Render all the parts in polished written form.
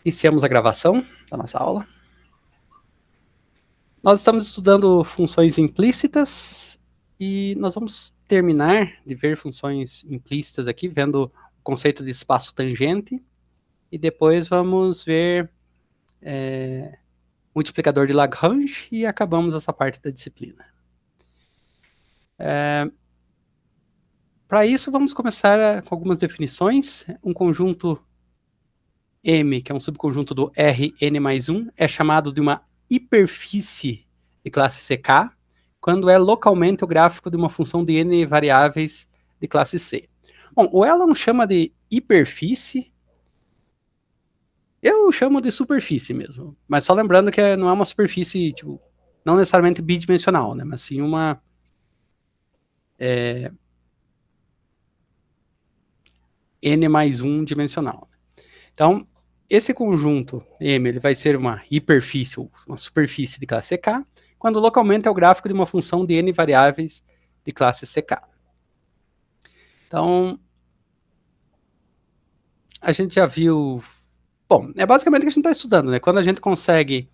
Iniciamos a gravação da nossa aula. Nós estamos estudando funções implícitas e nós vamos terminar de ver funções implícitas aqui, vendo o conceito de espaço tangente, e depois vamos ver multiplicador de Lagrange e acabamos essa parte da disciplina. Para isso, vamos começar com algumas definições. Um conjunto M, que é um subconjunto do Rn mais 1, é chamado de uma hiperfície de classe CK, quando é localmente o gráfico de uma função de n variáveis de classe C. Bom, o Elon chama de hiperfície, eu chamo de superfície mesmo, mas só lembrando que não é uma superfície, tipo, não necessariamente bidimensional, né, mas sim uma n mais 1 dimensional. Então, esse conjunto M ele vai ser uma hiperfície, ou uma superfície de classe CK, quando localmente é o gráfico de uma função de n variáveis de classe CK. Então, a gente já viu... Bom, é basicamente o que a gente está estudando, né? Quando a gente consegue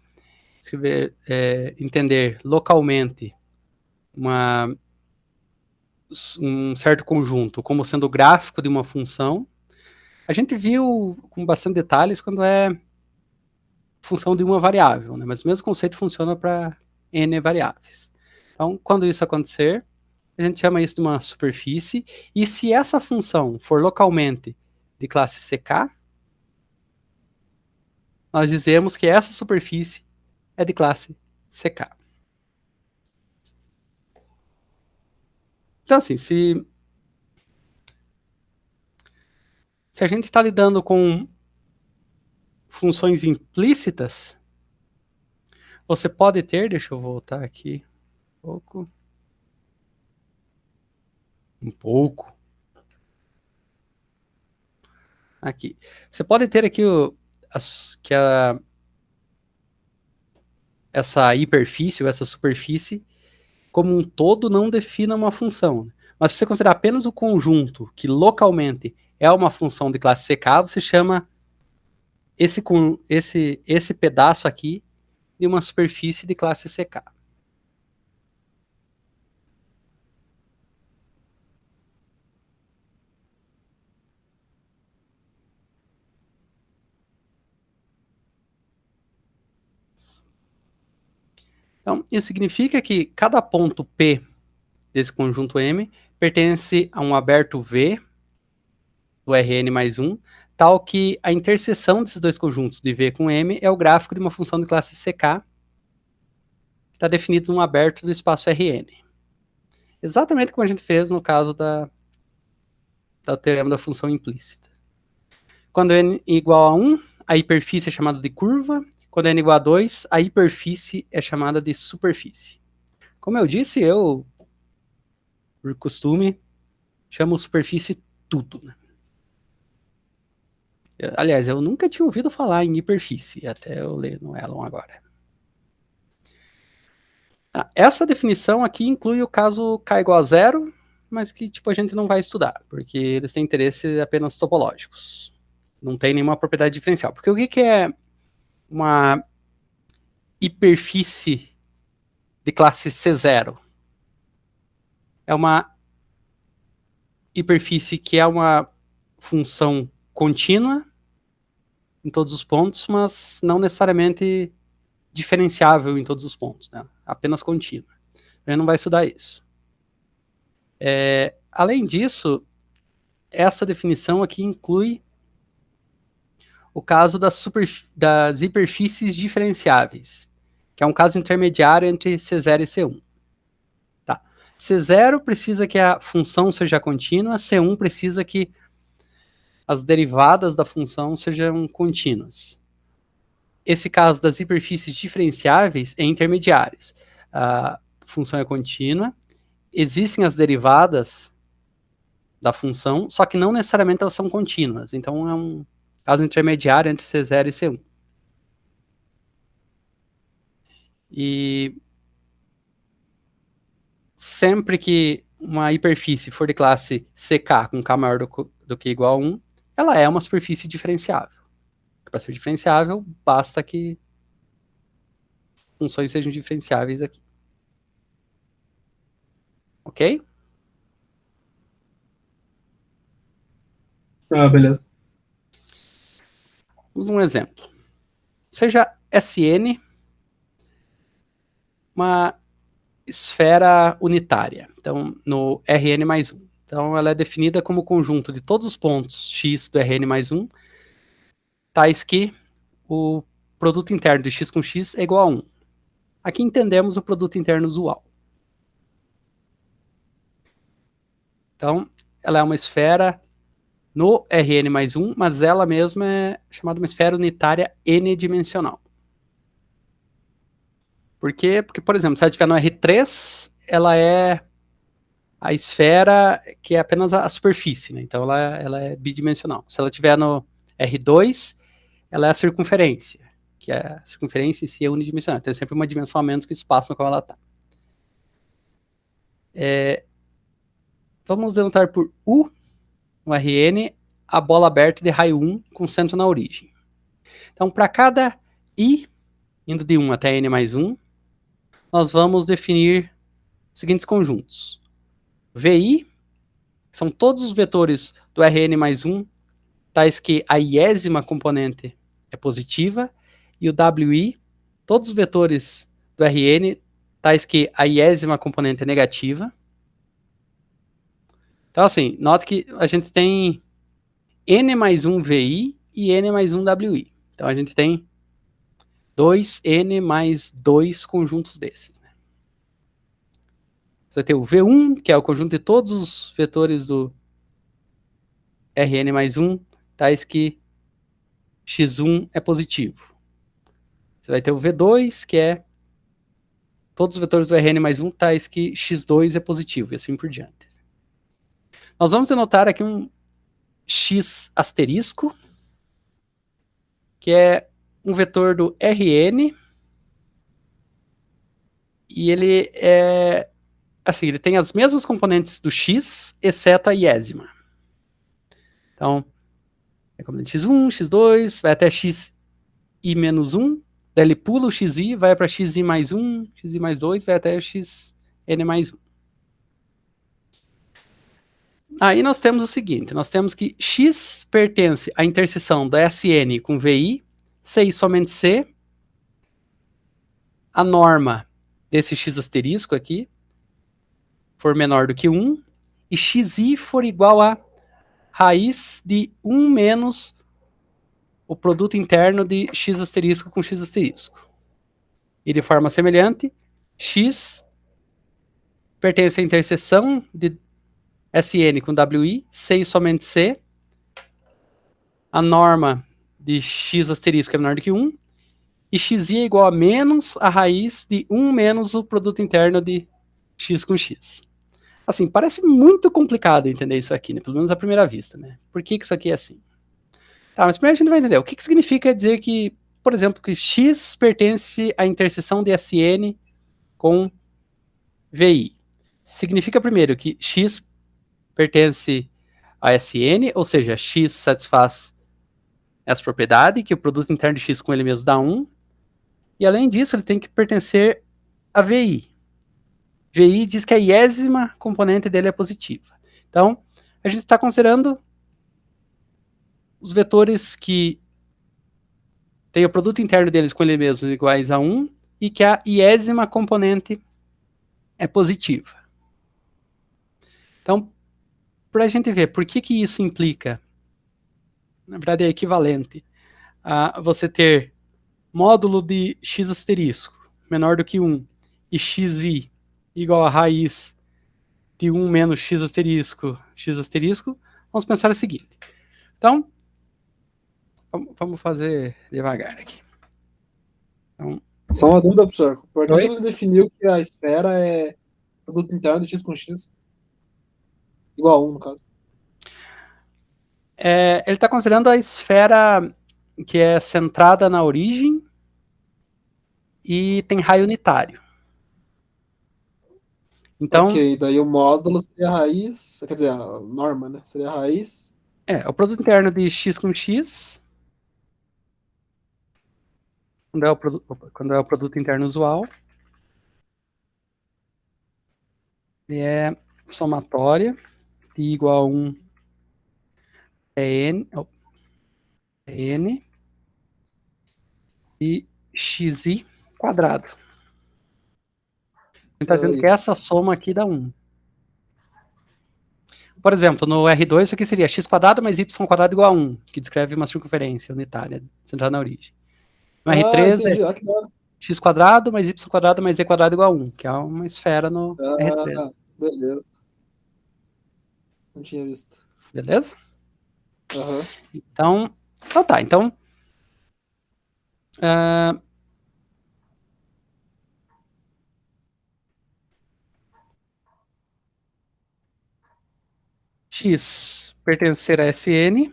entender localmente um certo conjunto como sendo o gráfico de uma função, a gente viu com bastante detalhes quando é função de uma variável, né? Mas o mesmo conceito funciona para n variáveis. Então, quando isso acontecer, a gente chama isso de uma superfície, e se essa função for localmente de classe CK, nós dizemos que essa superfície é de classe CK. Então, assim, se a gente está lidando com funções implícitas, você pode ter, deixa eu voltar aqui um pouco, aqui. Você pode ter aqui essa hiperfície ou essa superfície como um todo não defina uma função. Mas se você considerar apenas o conjunto que localmente é uma função de classe CK, você chama esse pedaço aqui de uma superfície de classe CK. Então, isso significa que cada ponto P desse conjunto M pertence a um aberto V do Rn mais 1, tal que a interseção desses dois conjuntos de V com M é o gráfico de uma função de classe CK, que está definido num aberto do espaço Rn. Exatamente como a gente fez no caso do teorema da função implícita. Quando n é igual a 1, a hiperfície é chamada de curva. Quando n é igual a 2, a hiperfície é chamada de superfície. Como eu disse, eu, por costume, chamo superfície tudo, né? Aliás, eu nunca tinha ouvido falar em hiperfície, até eu ler no Elon agora. Essa definição aqui inclui o caso k igual a 0, mas que tipo, a gente não vai estudar, porque eles têm interesses apenas topológicos. Não tem nenhuma propriedade diferencial. Porque o que é uma hiperfície de classe C0? É uma hiperfície que é uma função contínua em todos os pontos, mas não necessariamente diferenciável em todos os pontos, né? Apenas contínua. A gente não vai estudar isso. Além disso, essa definição aqui inclui o caso das hiperfícies diferenciáveis, que é um caso intermediário entre C0 e C1. Tá. C0 precisa que a função seja contínua, C1 precisa que as derivadas da função sejam contínuas. Esse caso das hiperfícies diferenciáveis é intermediários. A função é contínua, existem as derivadas da função, só que não necessariamente elas são contínuas. Então é um caso intermediário entre C0 e C1. E sempre que uma hiperfície for de classe CK com K maior do que igual a 1, ela é uma superfície diferenciável. para ser diferenciável, basta que funções sejam diferenciáveis aqui. Ok? Beleza. Vamos um exemplo. Seja Sn uma esfera unitária, então no Rn mais 1. Então ela é definida como o conjunto de todos os pontos x do Rn mais 1, tais que o produto interno de x com x é igual a 1. Aqui entendemos o produto interno usual. Então, ela é uma esfera no Rn mais 1, mas ela mesma é chamada uma esfera unitária n-dimensional. Por quê? Porque, por exemplo, se ela estiver no R3, ela é a esfera que é apenas a superfície, né? Então ela é bidimensional. Se ela estiver no R2, ela é a circunferência, que a circunferência em si é unidimensional. Tem sempre uma dimensão a menos que o espaço no qual ela está. Vamos denotar por U, no Rn, a bola aberta de raio 1 com centro na origem. Então, para cada I, indo de 1 até N mais 1, nós vamos definir os seguintes conjuntos. VI, que são todos os vetores do Rn mais 1, tais que a iésima componente é positiva, e o Wi, todos os vetores do Rn, tais que a iésima componente é negativa. Então, assim, note que a gente tem N mais 1 VI e N mais 1 Wi. Então, a gente tem 2N mais 2 conjuntos desses. Né? Você vai ter o V1, que é o conjunto de todos os vetores do Rn mais 1, tais que x1 é positivo. Você vai ter o V2, que é todos os vetores do Rn mais 1, tais que x2 é positivo, e assim por diante. Nós vamos denotar aqui um x asterisco, que é um vetor do Rn, e ele é assim, ele tem as mesmas componentes do x, exceto a iésima. Então, é componente x1, x2, vai até xi menos 1, daí ele pula o xi, vai para xi mais 1, xi mais 2, vai até xn mais 1. Aí nós temos o seguinte, nós temos que x pertence à interseção da Sn com Vi, C e somente C, a norma desse x asterisco aqui for menor do que 1, e xi for igual a raiz de 1 menos o produto interno de x asterisco com x asterisco. E de forma semelhante, x pertence à interseção de Sn com Wi, C e somente C, a norma de x asterisco é menor do que 1, e xi é igual a menos a raiz de 1 menos o produto interno de x com x. Assim, parece muito complicado entender isso aqui, né? Pelo menos à primeira vista, né? Por que isso aqui é assim? Tá, mas primeiro a gente vai entender o que significa dizer que, por exemplo, que x pertence à interseção de Sn com Vi. Significa primeiro que x pertence a Sn, ou seja, x satisfaz essa propriedade, que o produto interno de x com ele mesmo dá 1, e além disso ele tem que pertencer a Vi. Vi diz que a iésima componente dele é positiva. Então, a gente está considerando os vetores que têm o produto interno deles com ele mesmo iguais a 1 e que a iésima componente é positiva. Então, para a gente ver por que isso implica, na verdade é equivalente a você ter módulo de x asterisco menor do que 1 e xi igual a raiz de 1 menos x asterisco, vamos pensar o seguinte. Então, vamos fazer devagar aqui. Então, só uma dúvida, professor. Por que oi? ele definiu que a esfera é produto interno de x com x? Igual a 1, no caso. Ele está considerando a esfera que é centrada na origem e tem raio unitário. Então, ok, daí o módulo seria a raiz, quer dizer, a norma, né? Seria a raiz. o produto interno de x com x quando é o produto interno usual, ele é somatória, π igual a 1 n e xi quadrado. A gente está dizendo que essa soma aqui dá 1. Por exemplo, no R2 isso aqui seria x quadrado mais y quadrado igual a 1, que descreve uma circunferência unitária centrada na origem. No R3 entendi. é x quadrado mais y quadrado mais z quadrado igual a 1, que é uma esfera no R3. Beleza. Não tinha visto. Beleza? Uhum. Então tá. Então, x pertencer a Sn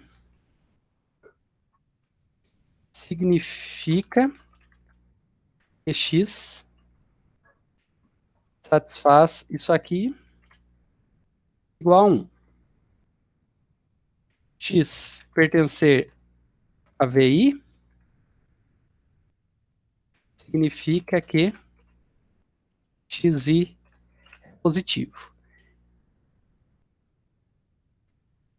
significa que x satisfaz isso aqui igual a 1. X pertencer a VI significa que xi é positivo.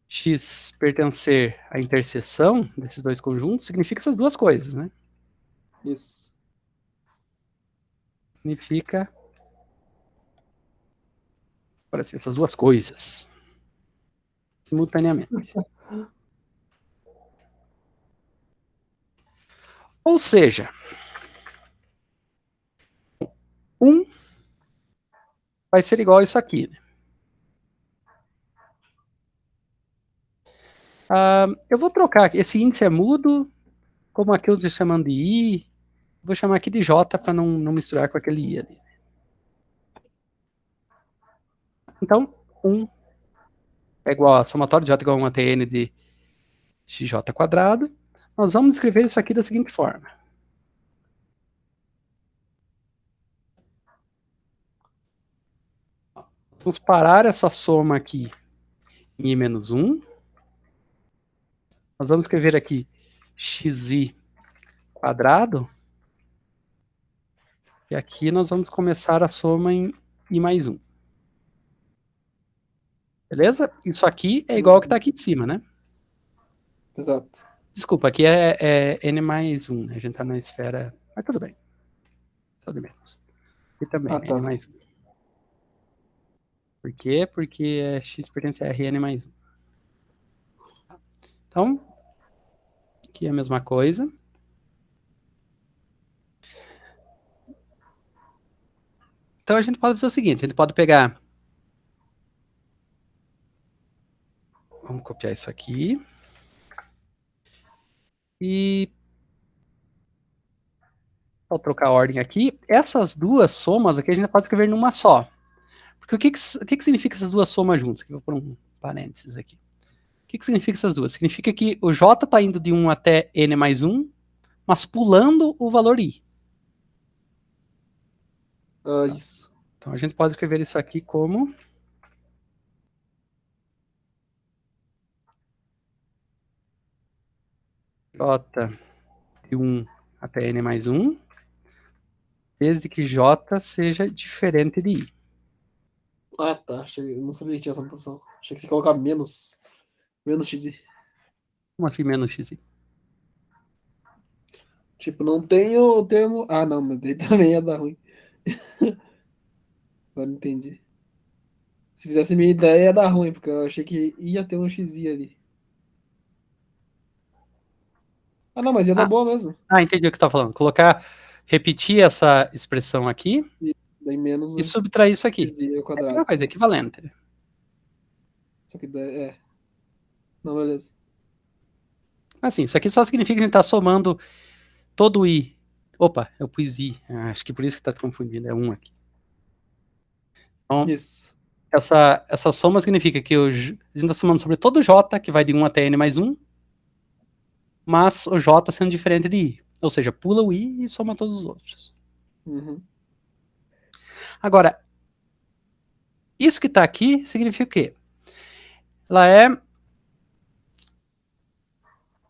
X pertencer à interseção desses dois conjuntos significa essas duas coisas, né? Isso. Significa parece essas duas coisas simultaneamente. Ou seja, 1 vai ser igual a isso aqui. Né? Eu vou trocar aqui. Esse índice é mudo, como aqui eu estou chamando de I. Vou chamar aqui de J para não misturar com aquele I ali. Então, 1 é igual a somatório de J igual a 1 a Tn de xj quadrado. Nós vamos escrever isso aqui da seguinte forma. Vamos parar essa soma aqui em I menos 1. Nós vamos escrever aqui xi quadrado. E aqui nós vamos começar a soma em I mais 1. Beleza? Isso aqui é igual ao que está aqui de cima, né? Exato. Desculpa, aqui é n mais 1. Né? A gente está na esfera... Mas tudo bem. Só de menos. Aqui também, tá. N mais 1. Por quê? Porque x pertence a Rn mais 1. Então, aqui é a mesma coisa. Então a gente pode fazer o seguinte, a gente pode pegar... Vamos copiar isso aqui. E... Vou trocar a ordem aqui. Essas duas somas aqui a gente pode escrever numa só. Porque o que significa essas duas somas juntas? Vou pôr um parênteses aqui. O que significa essas duas? Significa que o J está indo de 1 até N mais 1, mas pulando o valor I. Isso. Então a gente pode escrever isso aqui como... J de 1 até N mais 1, desde que J seja diferente de I. Tá. Eu não sabia que tinha essa notação. Achei que você colocava menos xi. Como assim menos xi? Tipo, não tem o termo... não, mas daí também ia dar ruim. Agora entendi. Se fizesse minha ideia, ia dar ruim, porque eu achei que ia ter um xi ali. Não, mas ia dar boa mesmo. Entendi o que você está falando. Repetir essa expressão aqui daí menos e subtrair isso aqui. É a mesma coisa, equivalente. Só que não, beleza. Assim, isso aqui só significa que a gente está somando todo o I. Opa, eu pus I. Acho que por isso que está confundindo. É 1 aqui. Então, isso. Essa soma significa que a gente está somando sobre todo o J, que vai de 1 até N mais 1, mas o J sendo diferente de I. Ou seja, pula o I e soma todos os outros. Uhum. Agora, isso que está aqui significa o quê?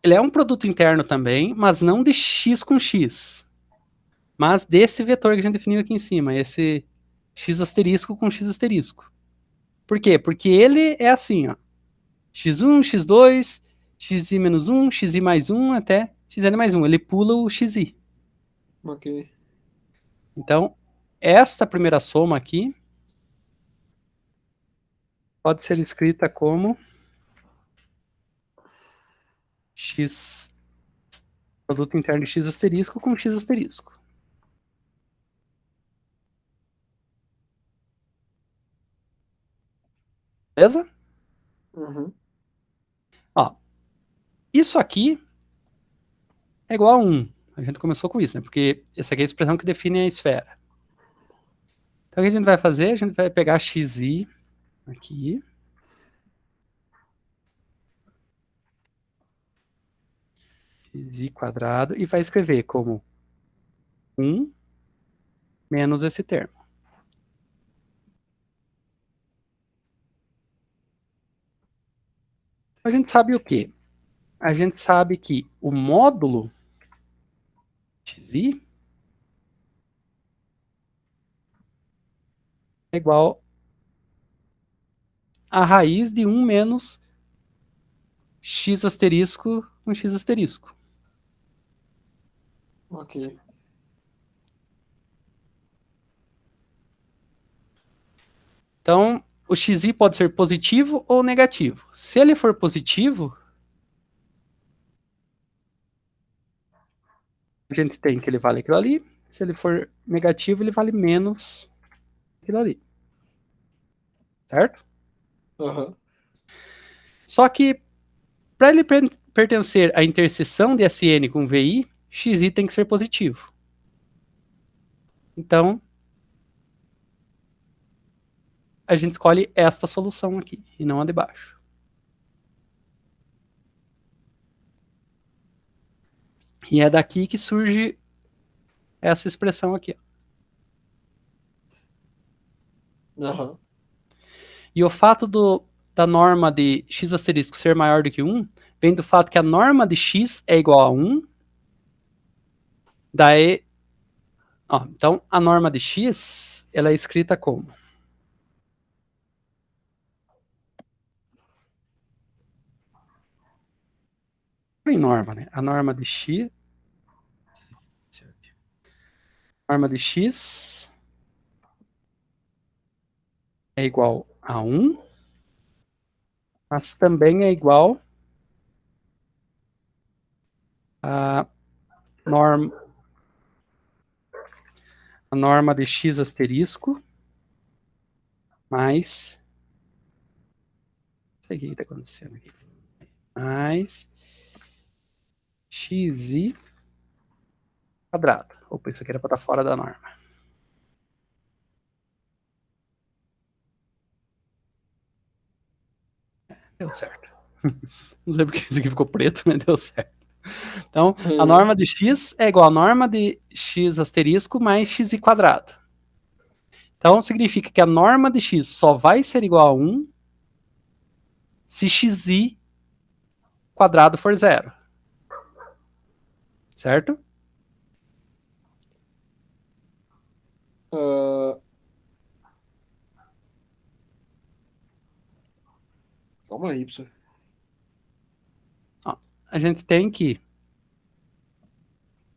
Ele é um produto interno também, mas não de X com X. mas desse vetor que a gente definiu aqui em cima, esse x asterisco com x asterisco. Por quê? Porque ele é assim, ó, x1, x2, xi menos 1, xi mais 1 até xn mais 1. Ele pula o xi. Ok. Então, esta primeira soma aqui pode ser escrita como x produto interno de x asterisco com x asterisco. Beleza? Uhum. Ó, isso aqui é igual a 1. A gente começou com isso, né? Porque essa aqui é a expressão que define a esfera. Então, o que a gente vai fazer? A gente vai pegar xi aqui. Xi quadrado. E vai escrever como 1 menos esse termo. A gente sabe o quê? A gente sabe que o módulo xi é igual a raiz de 1 menos x asterisco com x asterisco. Ok. Então, o xi pode ser positivo ou negativo. Se ele for positivo, a gente tem que ele vale aquilo ali. Se ele for negativo, ele vale menos aquilo ali. Certo? Uhum. Só que, para ele pertencer à interseção de Sn com Vi, xi tem que ser positivo. Então, a gente escolhe esta solução aqui, e não a de baixo. E é daqui que surge essa expressão aqui. Uhum. E o fato da norma de x asterisco ser maior do que 1 vem do fato que a norma de x é igual a 1. Daí, ó, então, a norma de x ela é escrita como? Tem norma, né? A norma de x... A norma de x é igual a 1, mas também é igual a norma de x asterisco mais... Não sei o que está acontecendo aqui. Mais xi quadrado. Opa, isso aqui era para estar fora da norma. Deu certo. Não sei porque isso aqui ficou preto, mas deu certo. Então, a norma de x é igual a norma de x asterisco mais xi quadrado. Então, significa que a norma de x só vai ser igual a 1 se xi quadrado for zero. Certo? Calma aí, professor. Ó, a gente tem que...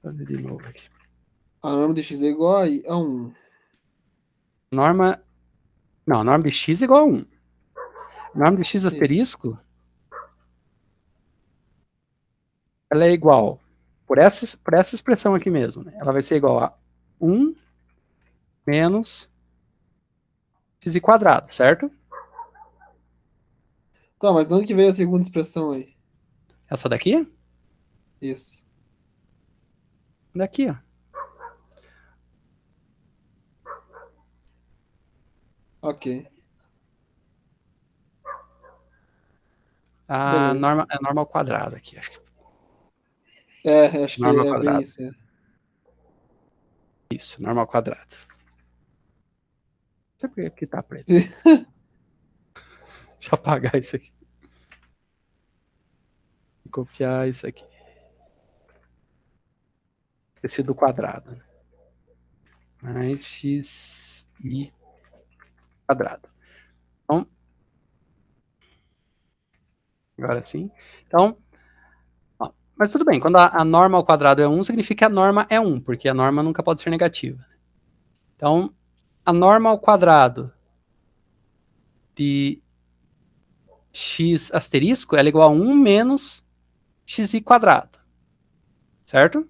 Vou fazer de novo aqui. A norma de x é igual a 1. Norma... Não, a norma de x é igual a 1. A norma de x Isso. asterisco ela é igual, por essa expressão aqui mesmo, né? Ela vai ser igual a 1 menos x quadrado, certo? Tá, mas de onde que veio a segunda expressão aí? Essa daqui? Isso. Daqui, ó. Ok. A Beleza. norma, é norma ao quadrado aqui, acho que. Acho que Norma ao é bem quadrado. isso. É. Isso, norma ao quadrado. Não sei porque aqui tá preto. Deixa eu apagar isso aqui. Copiar isso aqui. Esqueci do quadrado. mais xi quadrado. Então, agora sim. Então, ó, mas tudo bem, quando a norma ao quadrado é 1, significa que a norma é 1, porque a norma nunca pode ser negativa. Então, a norma ao quadrado de x asterisco ela é igual a 1 menos xi quadrado. Certo?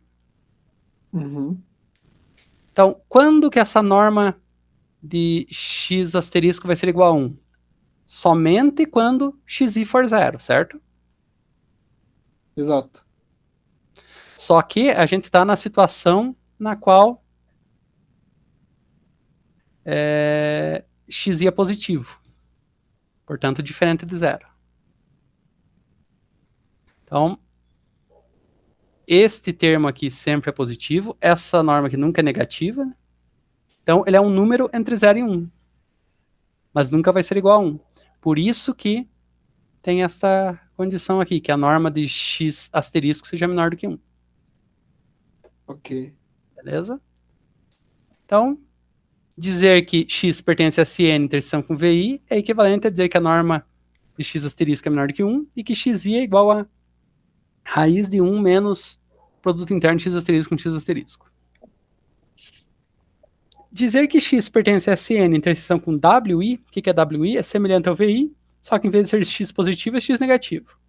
Uhum. Então, quando que essa norma de x asterisco vai ser igual a 1? Somente quando xi for zero, certo? Exato. Só que a gente está na situação na qual xi é positivo. Portanto, diferente de zero. Então, este termo aqui sempre é positivo. Essa norma aqui nunca é negativa. Então, ele é um número entre 0 e 1. Mas nunca vai ser igual a 1. Por isso que tem essa condição aqui, que a norma de x asterisco seja menor do que 1. Ok. Beleza? Então, dizer que x pertence a Sn em interseção com Vi é equivalente a dizer que a norma de x asterisco é menor do que 1 e que xi é igual a raiz de 1 menos produto interno de x asterisco com x asterisco. Dizer que x pertence a Sn em interseção com Wi, o que é Wi? É semelhante ao Vi, só que em vez de ser x positivo, é x negativo.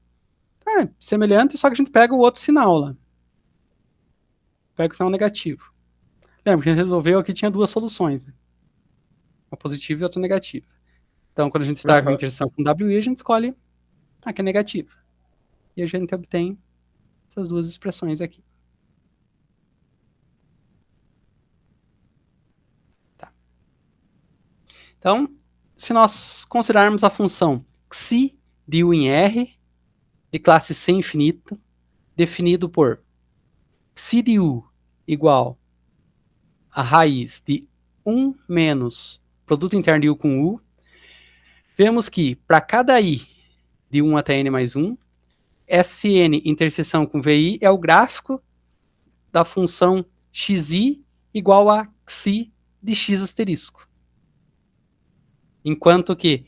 É semelhante, só que a gente pega o outro sinal lá. Pega o sinal negativo. Lembra que a gente resolveu aqui, tinha duas soluções, né? Uma positiva e outra negativa. Então, quando a gente está com interseção com Wi, a gente escolhe a que é negativa. E a gente obtém essas duas expressões aqui. Tá. Então, se nós considerarmos a função xi de u em R, de classe C infinita, definido por xi de u igual a raiz de 1 menos produto interno de u com u, vemos que para cada i de 1 até n mais 1, Sn interseção com Vi é o gráfico da função xi igual a xi de x asterisco. Enquanto que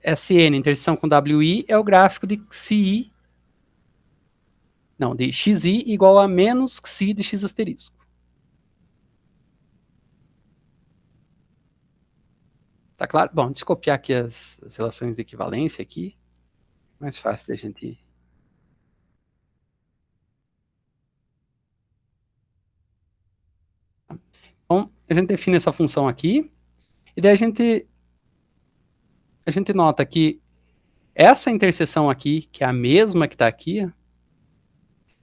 Sn interseção com Wi é o gráfico de xi, não, de xi igual a menos xi de x asterisco. Tá claro? Bom, deixa eu copiar aqui as relações de equivalência aqui. Mais fácil da gente... Então, a gente define essa função aqui, e daí a gente nota que essa interseção aqui, que é a mesma que está aqui,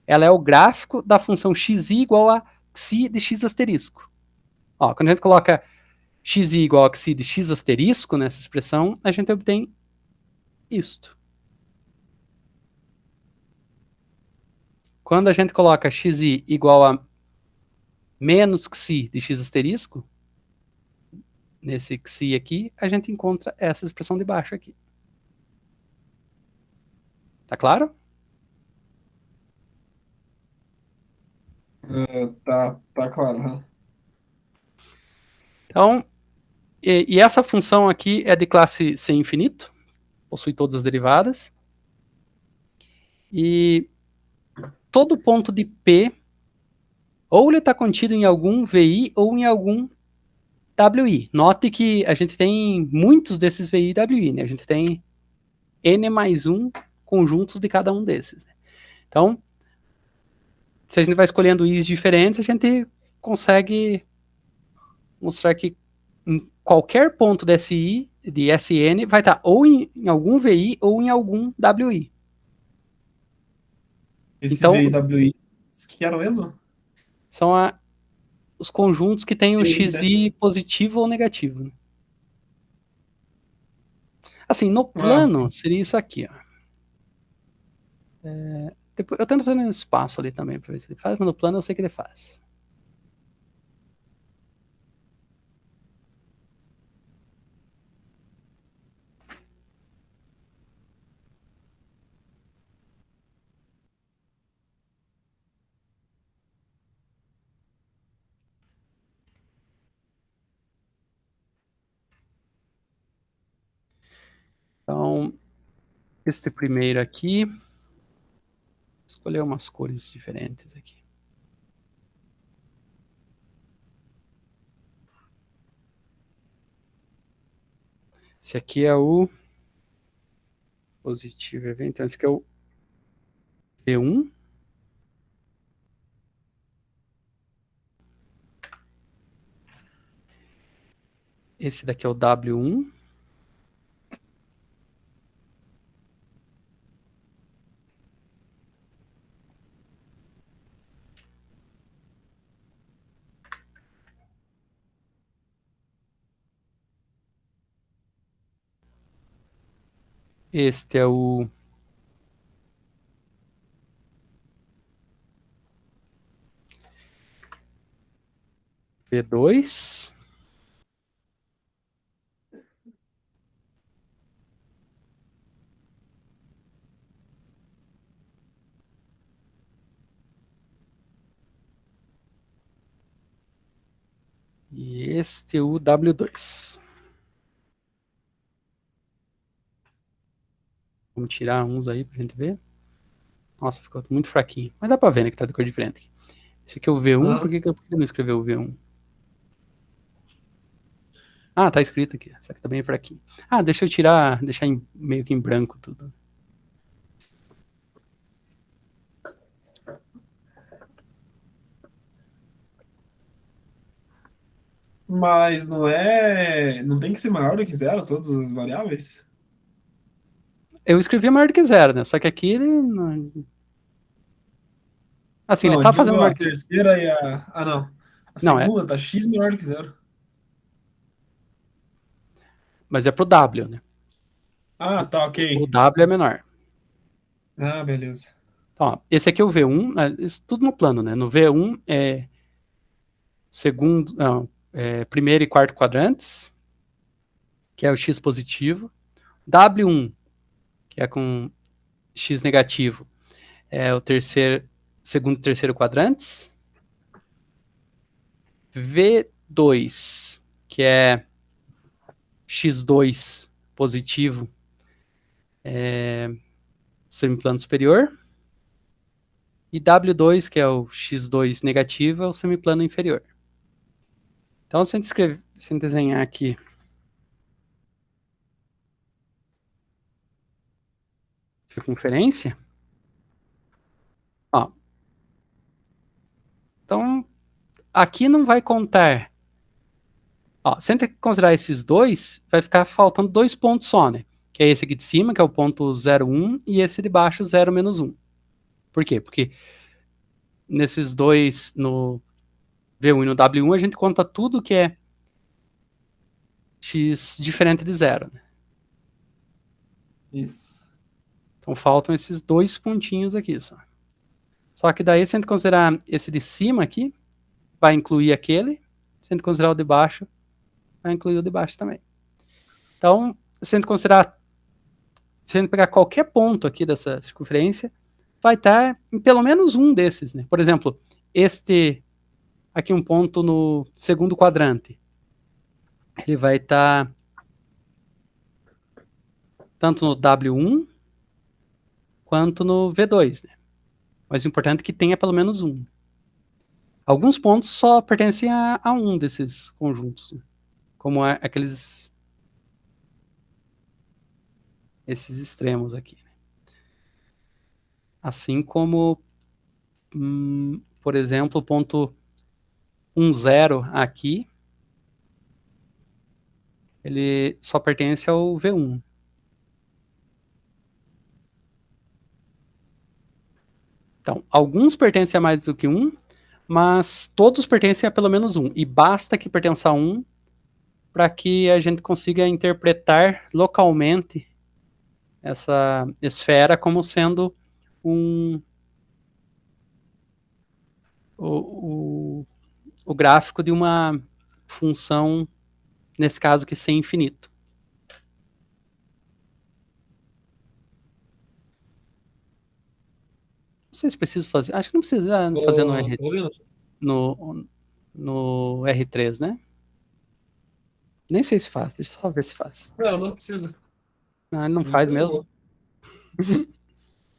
ela é o gráfico da função xi igual a xi de x asterisco. Ó, quando a gente coloca xi igual a xi de x asterisco nessa expressão, a gente obtém isto. Quando a gente coloca xi igual a menos xi de x asterisco, nesse xi aqui, a gente encontra essa expressão de baixo aqui. Tá claro? Tá claro. Né? Então, e essa função aqui é de classe C infinito, possui todas as derivadas, e todo ponto de P, ou ele está contido em algum VI ou em algum WI. Note que a gente tem muitos desses VI e WI, né? A gente tem N mais 1 conjuntos de cada um desses. Né? Então, se a gente vai escolhendo I's diferentes, a gente consegue mostrar que em qualquer ponto desse I, de SN, vai estar ou em algum VI ou em algum WI. Esses Então, VIWI que eram mesmo? são os conjuntos que têm o VI, né? XI positivo ou negativo. Assim, no Ah, plano, seria isso aqui. Ó. Depois, eu tento fazer no espaço ali também, para ver se ele faz, mas no plano eu sei que ele faz. Então, este primeiro aqui, escolher umas cores diferentes aqui. Esse aqui é o positivo evento, então esse aqui é o V1. Esse daqui é o W1. Este é o V2. E este é o W2. Vamos tirar uns aí pra gente ver. Nossa, ficou muito fraquinho. Mas dá pra ver, né, que tá de cor diferente. Esse aqui é o V1, por que eu não escreveu o V1? Ah, tá escrito aqui, só que tá bem fraquinho. Ah, deixa eu tirar, deixar meio que em branco tudo. Mas não é. Não tem que ser maior do que zero, todas as variáveis? Eu escrevi maior do que zero, né? Só que aqui ele não... Assim, ele Não, tá eu digo fazendo a maior que... terceira e a. Ah, não. A Não, segunda tá x maior do que zero. mas é pro W, né? Ah, tá, ok. O W é menor. Ah, beleza. Então, ó, esse aqui é o V1, isso tudo no plano, né? No V1 é segundo, não, primeiro e quarto quadrantes, que é o X positivo. W1, que é com X negativo, é o terceiro, segundo e terceiro quadrantes. V2, que é X2 positivo, é semiplano superior. E W2, que é o X2 negativo, é o semiplano inferior. Então, se a gente desenhar aqui circunferência, ó, então aqui não vai contar. Ó, se a gente considerar esses dois, vai ficar faltando 2 pontos só, né? Que é esse aqui de cima, que é o ponto 0,1, e esse de baixo, 0, menos 1. Por quê? Porque nesses dois, no V1 e no W1, a gente conta tudo que é x diferente de 0. Né? Isso. Então faltam esses 2 pontinhos aqui só. Só que daí, se a gente considerar esse de cima aqui, vai incluir aquele. Se a gente considerar o de baixo, vai incluir o de baixo também. Então, se a gente considerar, se a gente pegar qualquer ponto aqui dessa circunferência, vai estar em pelo menos um desses, né? Por exemplo, este aqui um ponto no segundo quadrante, ele vai estar tanto no W1 quanto no V2, né? Mas o importante é que tenha pelo menos um. Alguns pontos só pertencem a um desses conjuntos, né? Como aqueles esses extremos aqui. Né? Assim como, por exemplo, o ponto 1, 0 aqui, ele só pertence ao V1. Então, alguns pertencem a mais do que um, mas todos pertencem a pelo menos um. E basta que pertença a um para que a gente consiga interpretar localmente essa esfera como sendo o, o gráfico de uma função, nesse caso que sem infinito. Não sei se preciso fazer. Acho que não precisa fazer no, no R3, né? Nem sei se faz, deixa eu só ver se faz. Não, não precisa. Ah, ele não faz mesmo.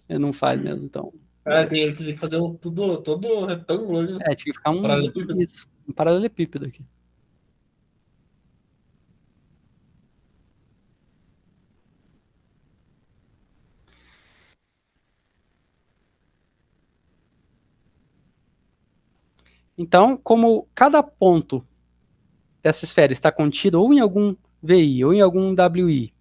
Ele não faz mesmo, então. Tem que fazer todo retângulo ali. Tinha que ficar Paralelepípedo. um paralelepípedo aqui. Então, como cada ponto dessa esfera está contido ou em algum VI ou em algum WI,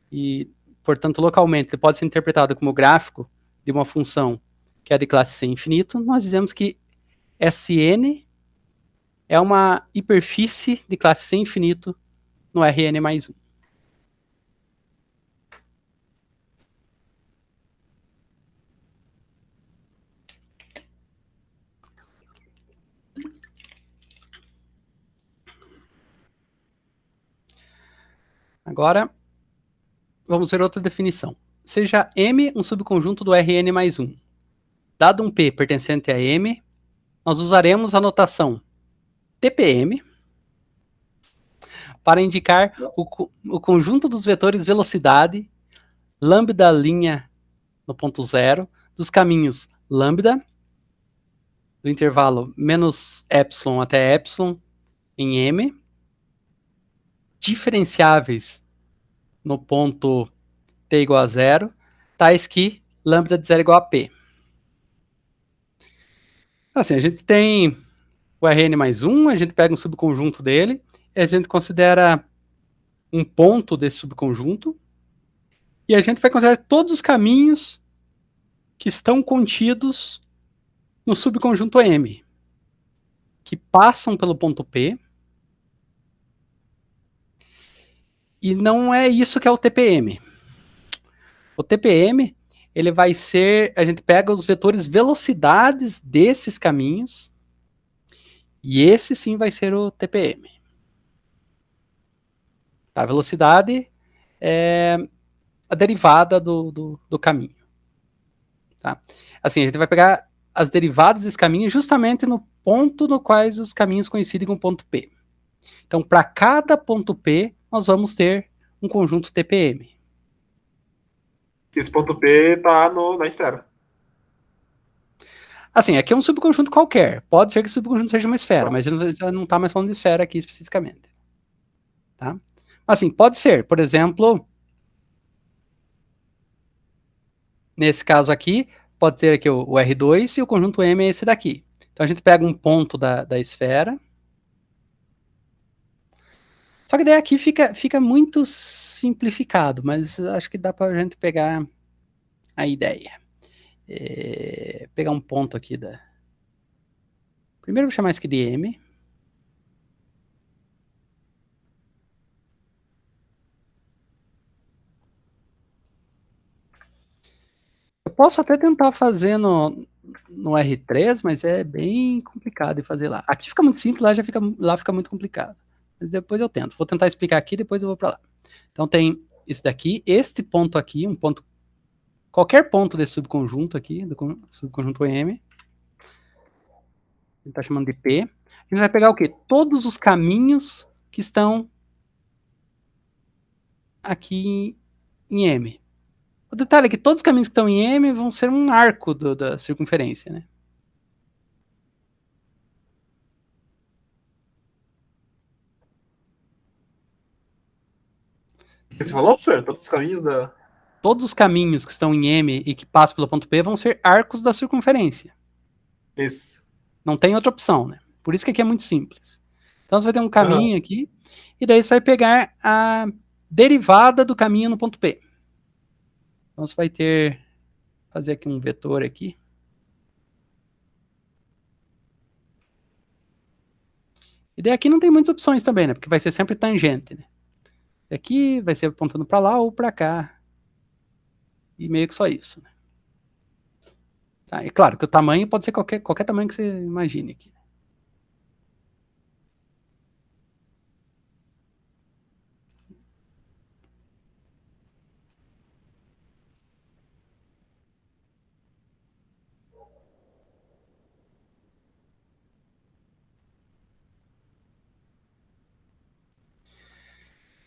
e, portanto, localmente ele pode ser interpretado como gráfico de uma função que é de classe C infinito, nós dizemos que Sn é uma hiperfície de classe C infinito no Rn mais 1. Agora, vamos ver outra definição. Seja M um subconjunto do Rn mais 1. Dado um P pertencente a M, nós usaremos a notação TPM para indicar o conjunto dos vetores velocidade, lambda linha no ponto zero, dos caminhos lambda, do intervalo menos epsilon até epsilon em M, diferenciáveis no ponto t igual a zero, tais que lambda de zero igual a P. Assim, a gente tem o Rn mais 1, a gente pega um subconjunto dele, e a gente considera um ponto desse subconjunto, e a gente vai considerar todos os caminhos que estão contidos no subconjunto M, que passam pelo ponto P, e não é isso que é o TPM. O TPM, ele vai ser, a gente pega os vetores velocidades desses caminhos, e esse sim vai ser o TPM. Tá? A velocidade é a derivada do caminho. Tá? Assim, a gente vai pegar as derivadas desse caminho justamente no ponto no quais os caminhos coincidem com o ponto P. Então, para cada ponto P, nós vamos ter um conjunto TPM. Esse ponto P tá na esfera. Assim, aqui é um subconjunto qualquer. Pode ser que o subconjunto seja uma esfera, mas já não está mais falando de esfera aqui especificamente. Tá? Assim, pode ser, por exemplo, nesse caso aqui, pode ter aqui o R2 e o conjunto M é esse daqui. Então a gente pega um ponto da esfera. Só que daí aqui fica muito simplificado, mas acho que dá para a gente pegar a ideia. Pegar um ponto aqui da... Primeiro eu vou chamar isso aqui de M. Eu posso até tentar fazer no R3, mas é bem complicado de fazer lá. Aqui fica muito simples, lá fica muito complicado. Mas depois eu tento. Vou tentar explicar aqui, depois eu vou para lá. Então tem esse daqui, este ponto aqui, um ponto, qualquer ponto desse subconjunto aqui, do subconjunto M. A gente está chamando de P. A gente vai pegar o quê? Todos os caminhos que estão aqui em M. O detalhe é que todos os caminhos que estão em M vão ser um arco da circunferência, né? Você falou, professor? Todos os caminhos da... Todos os caminhos que estão em M e que passam pelo ponto P vão ser arcos da circunferência. Isso. Não tem outra opção, né? Por isso que aqui é muito simples. Então você vai ter um caminho aqui, e daí você vai pegar a derivada do caminho no ponto P. Então você vai ter, fazer aqui um vetor aqui. E daí aqui não tem muitas opções também, né? Porque vai ser sempre tangente, né? E aqui vai ser apontando para lá ou para cá. E meio que só isso, né? Tá? E claro que o tamanho pode ser qualquer tamanho que você imagine aqui.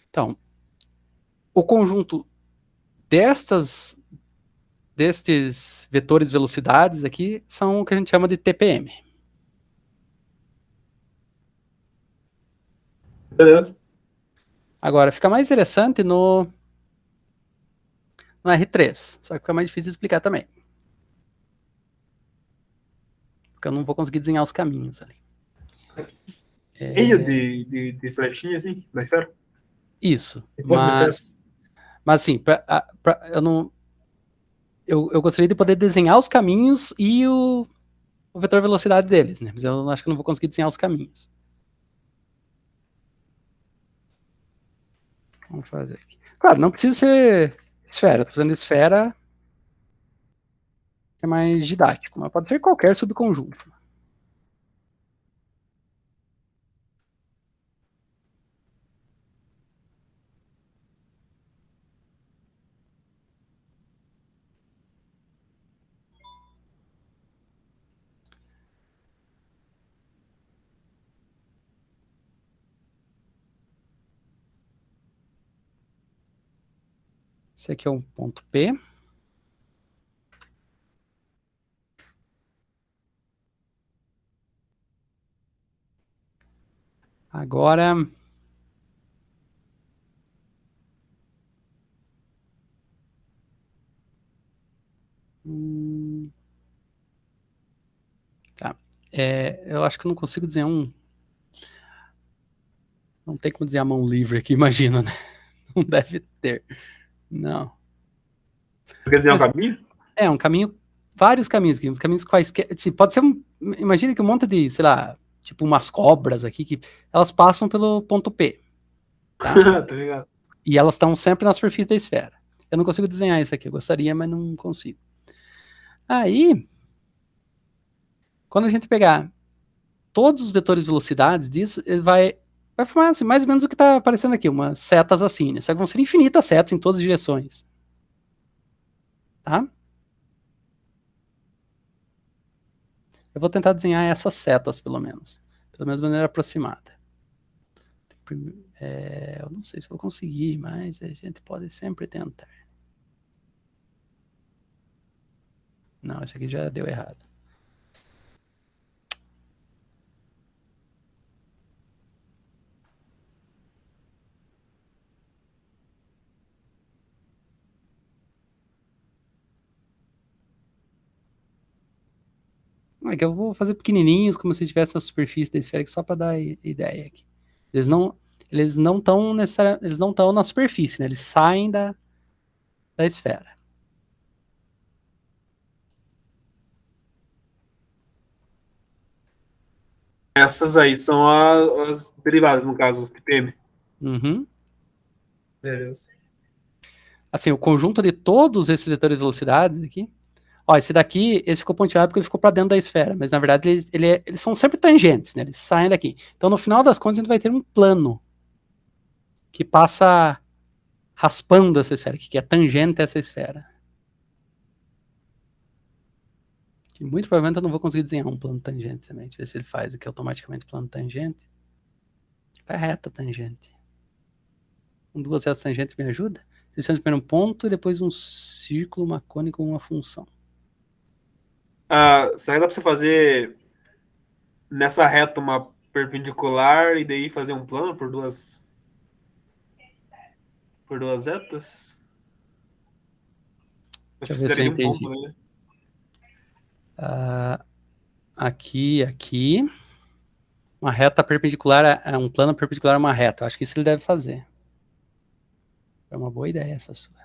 Então, o conjunto destes vetores velocidades aqui são o que a gente chama de TPM. Beleza. Agora, fica mais interessante no R3, só que fica mais difícil de explicar também. Porque eu não vou conseguir desenhar os caminhos ali. Meio de flechinha, assim, da esfera? Isso, Se fosse uma esfera. mas assim, eu gostaria de poder desenhar os caminhos e o vetor velocidade deles, né? Mas eu acho que eu não vou conseguir desenhar os caminhos. Vamos fazer aqui. Claro, não precisa ser esfera. Estou fazendo esfera é mais didático, mas pode ser qualquer subconjunto. Esse aqui é um ponto P. Agora, tá. Eu acho que eu não consigo desenhar um. Não tem como desenhar mão livre aqui, imagina, né? Não deve ter. Não. Quer desenhar um caminho? Um caminho, vários caminhos aqui, uns caminhos quaisquer. Assim, pode ser imagina que um monte de, sei lá, tipo umas cobras aqui, que elas passam pelo ponto P. Tá? Tá ligado? E elas estão sempre na superfície da esfera. Eu não consigo desenhar isso aqui, eu gostaria, mas não consigo. Aí, quando a gente pegar todos os vetores de velocidades disso, ele vai formar assim, mais ou menos o que está aparecendo aqui, umas setas assim, né? Só que vão ser infinitas setas em todas as direções. Tá? Eu vou tentar desenhar essas setas, pelo menos de maneira aproximada. Eu não sei se vou conseguir, mas a gente pode sempre tentar. Não, esse aqui já deu errado. É que eu vou fazer pequenininhos, como se tivesse na superfície da esfera, só para dar ideia aqui. Eles não estão necessariamente, eles não estão na superfície, né? Eles saem da esfera. Essas aí são as derivadas, no caso, os TPM. Uhum. Beleza. Assim, o conjunto de todos esses vetores de velocidade aqui. Ó, esse daqui, esse ficou pontilhado porque ele ficou para dentro da esfera, mas na verdade eles são sempre tangentes, né? Eles saem daqui. Então, no final das contas, a gente vai ter um plano que passa raspando essa esfera, que é tangente a essa esfera. Que muito provavelmente eu não vou conseguir desenhar um plano tangente também. Deixa eu ver se ele faz aqui automaticamente plano tangente. Vai reta tangente. Com duas retas tangentes me ajuda? Selecione primeiro um ponto e depois um círculo, uma cônica ou uma função. Será que dá pra você fazer nessa reta uma perpendicular e daí fazer um plano por duas retas? Deixa eu ver se eu entendi. Ponto, né? Aqui. Uma reta perpendicular a um plano perpendicular a uma reta. Eu acho que isso ele deve fazer. É uma boa ideia essa sua.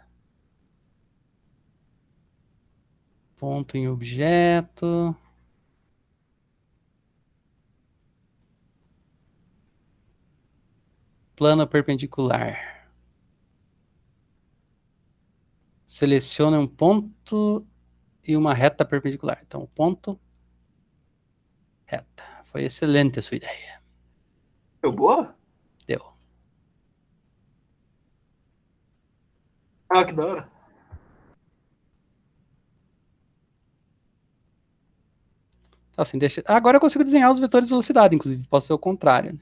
Ponto em objeto. Plano perpendicular. Selecione um ponto e uma reta perpendicular. Então, ponto, reta. Foi excelente a sua ideia. Deu boa? Deu. Que da hora. Então, assim, agora eu consigo desenhar os vetores de velocidade, inclusive. Posso ser o contrário. Né?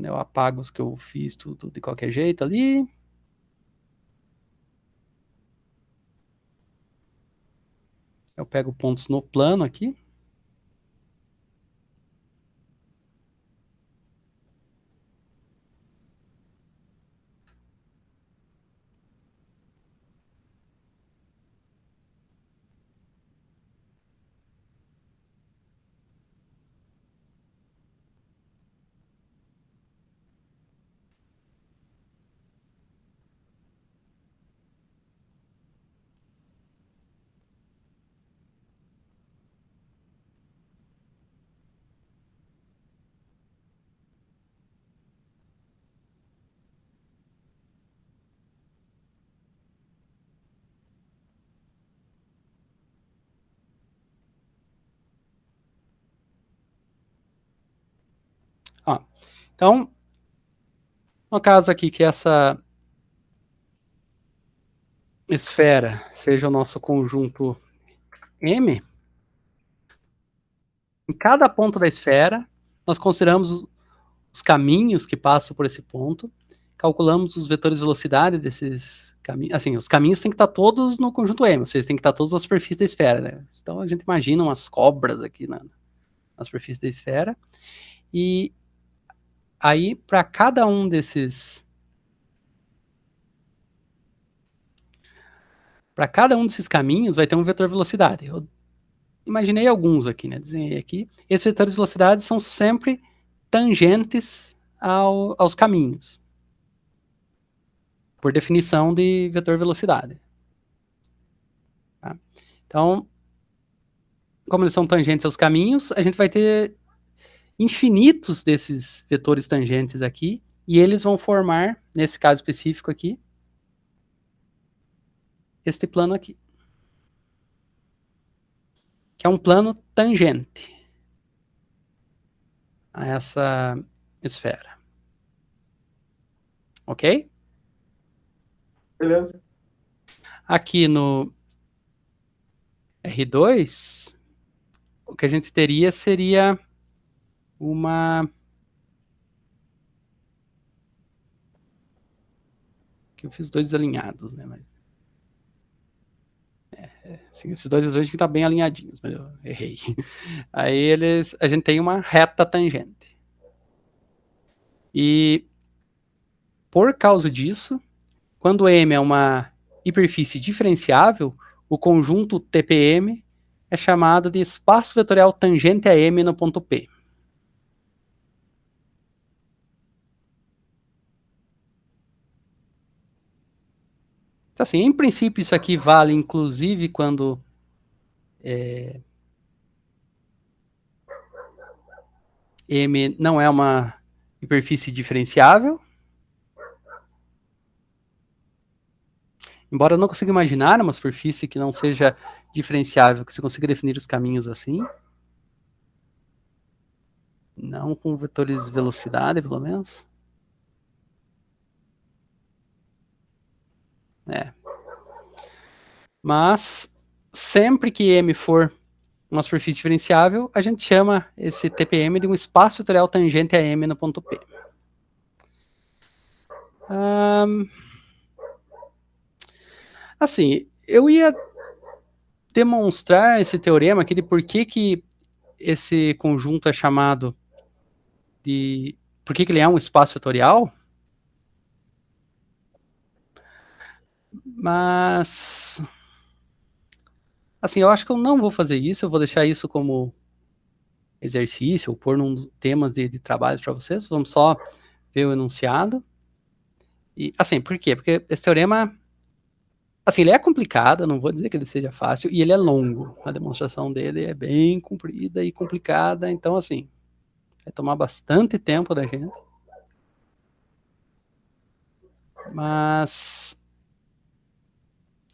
Eu apago os que eu fiz tudo de qualquer jeito ali. Eu pego pontos no plano aqui. Ó, então, no caso aqui que essa esfera seja o nosso conjunto M, em cada ponto da esfera, nós consideramos os caminhos que passam por esse ponto, calculamos os vetores de velocidade desses caminhos. Assim, os caminhos têm que estar todos no conjunto M, ou seja, têm que estar todos na superfície da esfera, né? Então a gente imagina umas cobras aqui na superfície da esfera. E aí, para cada um desses caminhos, vai ter um vetor velocidade. Eu imaginei alguns aqui, né? Desenhei aqui. Esses vetores de velocidade são sempre tangentes aos caminhos, por definição de vetor velocidade. Tá? Então, como eles são tangentes aos caminhos, a gente vai ter infinitos desses vetores tangentes aqui, e eles vão formar, nesse caso específico aqui, este plano aqui, que é um plano tangente a essa esfera. Ok? Beleza. Aqui no R2, o que a gente teria seria uma... que eu fiz dois alinhados, né? Mas... assim, esses dois hoje que estão bem alinhadinhos, mas eu errei. Aí a gente tem uma reta tangente. E por causa disso, quando M é uma hiperfície diferenciável, o conjunto TPM é chamado de espaço vetorial tangente a M no ponto P. Então, assim, em princípio, isso aqui vale inclusive quando M não é uma hiperfície diferenciável. Embora eu não consiga imaginar uma superfície que não seja diferenciável, que você consiga definir os caminhos assim. Não com vetores de velocidade, pelo menos. Mas, sempre que M for uma superfície diferenciável, a gente chama esse TPM de um espaço vetorial tangente a M no ponto P. Assim, eu ia demonstrar esse teorema aqui de por que esse conjunto é chamado de... por que ele é um espaço vetorial. Mas... assim, eu acho que eu não vou fazer isso, eu vou deixar isso como exercício, ou pôr num temas de trabalho para vocês. Vamos só ver o enunciado. E, assim, por quê? Porque esse teorema, assim, ele é complicado, não vou dizer que ele seja fácil, e ele é longo. A demonstração dele é bem comprida e complicada, então, assim, vai tomar bastante tempo da gente. Mas,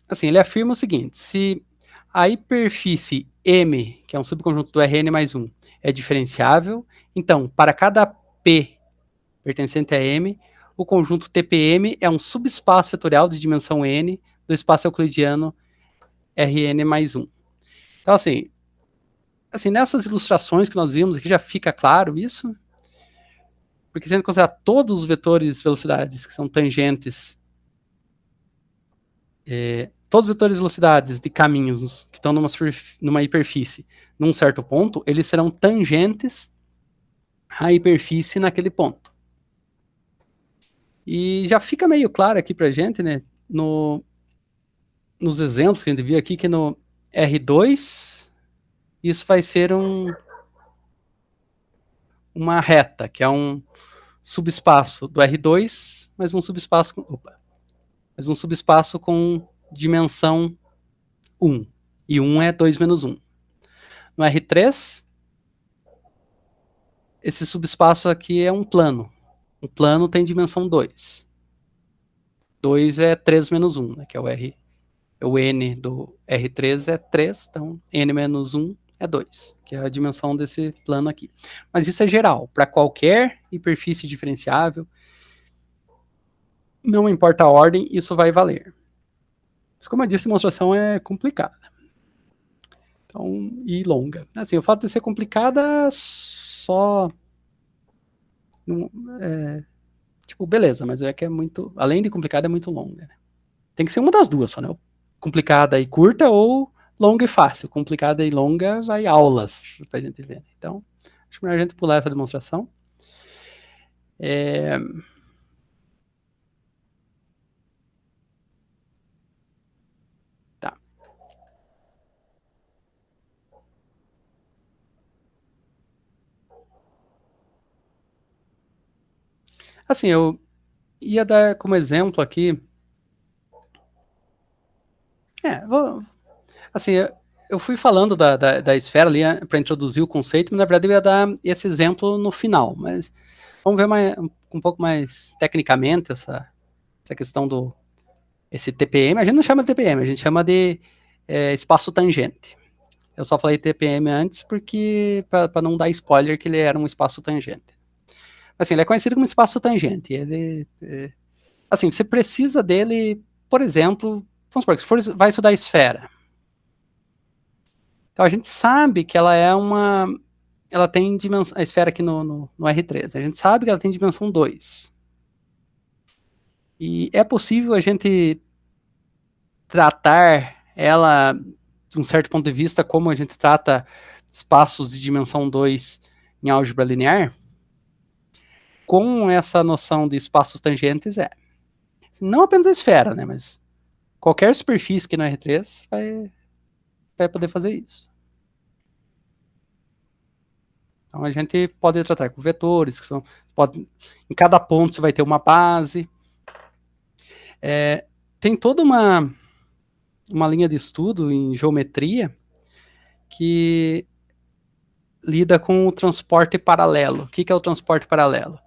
assim, ele afirma o seguinte: se a hiperfície M, que é um subconjunto do Rn mais 1, é diferenciável, então, para cada P pertencente a M, o conjunto TPM é um subespaço vetorial de dimensão n do espaço euclidiano Rn mais 1. Então, assim, nessas ilustrações que nós vimos aqui já fica claro isso, porque se a gente considerar todos os vetores velocidades que são tangentes, todos os vetores de velocidades de caminhos que estão numa hiperfície num certo ponto, eles serão tangentes à hiperfície naquele ponto. E já fica meio claro aqui pra gente, né, nos exemplos que a gente viu aqui, que no R2, isso vai ser uma reta, que é um subespaço do R2, mais um subespaço com dimensão 1. E 1 é 2 menos 1. No R3, esse subespaço aqui é um plano. O plano tem dimensão 2. 2 é 3 menos 1, né, que é o N do R3 é 3, então N menos 1 é 2, que é a dimensão desse plano aqui. Mas isso é geral, para qualquer hiperfície diferenciável, não importa a ordem, isso vai valer. Mas como eu disse, a demonstração é complicada. Então, e longa. Assim, o fato de ser complicada só... tipo, beleza, mas é que é muito... Além de complicada, é muito longa. Né? Tem que ser uma das duas só, né? Complicada e curta ou longa e fácil. Complicada e longa vai aulas pra gente ver. Né? Então, acho melhor a gente pular essa demonstração. Tá. Assim, eu ia dar como exemplo aqui... Assim, eu fui falando da esfera ali para introduzir o conceito, mas na verdade eu ia dar esse exemplo no final, mas vamos ver um pouco mais tecnicamente essa questão esse TPM. A gente não chama de TPM, a gente chama de espaço tangente. Eu só falei TPM antes porque para não dar spoiler que ele era um espaço tangente. Assim, ele é conhecido como espaço tangente. Ele, assim, você precisa dele, por exemplo, vamos supor que vai estudar a esfera. Então a gente sabe que ela tem dimensão, a esfera aqui no R3, a gente sabe que ela tem dimensão 2. E é possível a gente tratar ela, de um certo ponto de vista, como a gente trata espaços de dimensão 2 em álgebra linear? Com essa noção de espaços tangentes, não apenas a esfera, né, mas qualquer superfície que no R3 vai poder fazer isso. Então a gente pode tratar com vetores, que são... em cada ponto você vai ter uma base. Tem toda uma linha de estudo em geometria que lida com o transporte paralelo. O que é o transporte paralelo?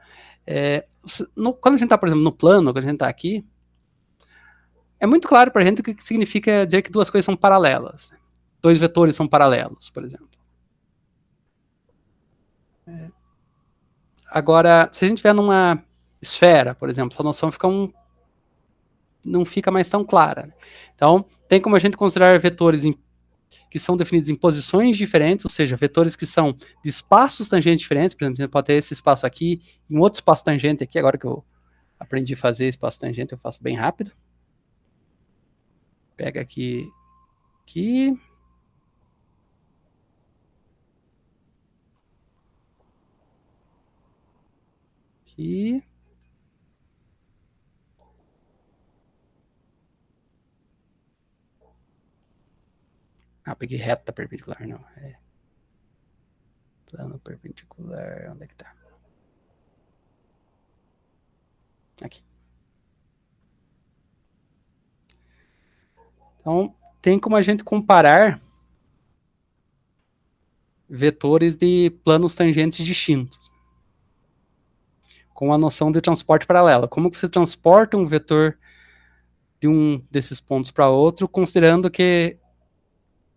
Quando a gente está, por exemplo, no plano, quando a gente está aqui, é muito claro para a gente o que significa dizer que duas coisas são paralelas. Dois vetores são paralelos, por exemplo. Agora, se a gente estiver numa esfera, por exemplo, a noção não fica mais tão clara. Então, tem como a gente considerar vetores que são definidos em posições diferentes, ou seja, vetores que são de espaços tangentes diferentes. Por exemplo, você pode ter esse espaço aqui e um outro espaço tangente aqui. Agora que eu aprendi a fazer espaço tangente, eu faço bem rápido. Pega aqui. Peguei reta perpendicular, não. Plano perpendicular, onde é que tá? Aqui. Então, tem como a gente comparar vetores de planos tangentes distintos com a noção de transporte paralelo. Como que você transporta um vetor de um desses pontos para outro, considerando que,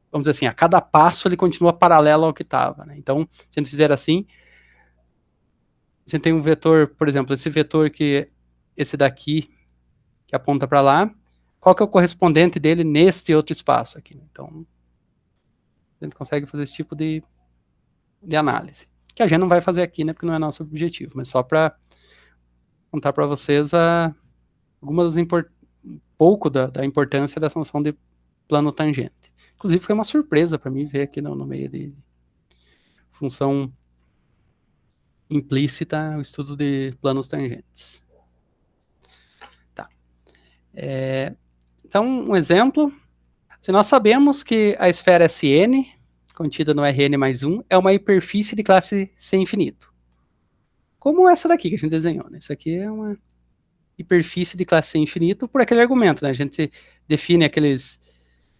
vamos dizer assim, a cada passo ele continua paralelo ao que estava. Né? Então, se a gente fizer assim, você tem um vetor, por exemplo, esse daqui, que aponta para lá, qual que é o correspondente dele neste outro espaço aqui. Então, a gente consegue fazer esse tipo de análise. Que a gente não vai fazer aqui, né, porque não é nosso objetivo, mas só para contar para vocês algumas pouco da importância dessa noção de plano tangente. Inclusive, foi uma surpresa para mim ver aqui no meio de função implícita o estudo de planos tangentes. Tá. Então, um exemplo. Se nós sabemos que a esfera Sn, contida no Rn mais 1, é uma hiperfície de classe C infinito. Como essa daqui que a gente desenhou, né? Isso aqui é uma hiperfície de classe C infinito por aquele argumento, né? A gente define aqueles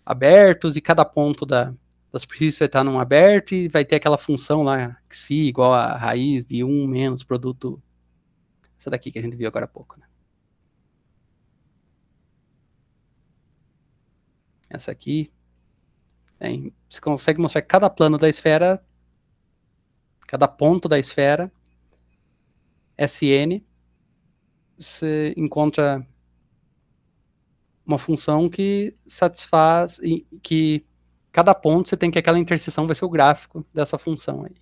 abertos e cada ponto da superfície vai estar num aberto e vai ter aquela função lá, xi igual a raiz de 1 menos produto, essa daqui que a gente viu agora há pouco, né? Essa aqui, você consegue mostrar que cada plano da esfera, cada ponto da esfera, Sn, você encontra uma função que satisfaz, que cada ponto você tem que aquela interseção vai ser o gráfico dessa função aí.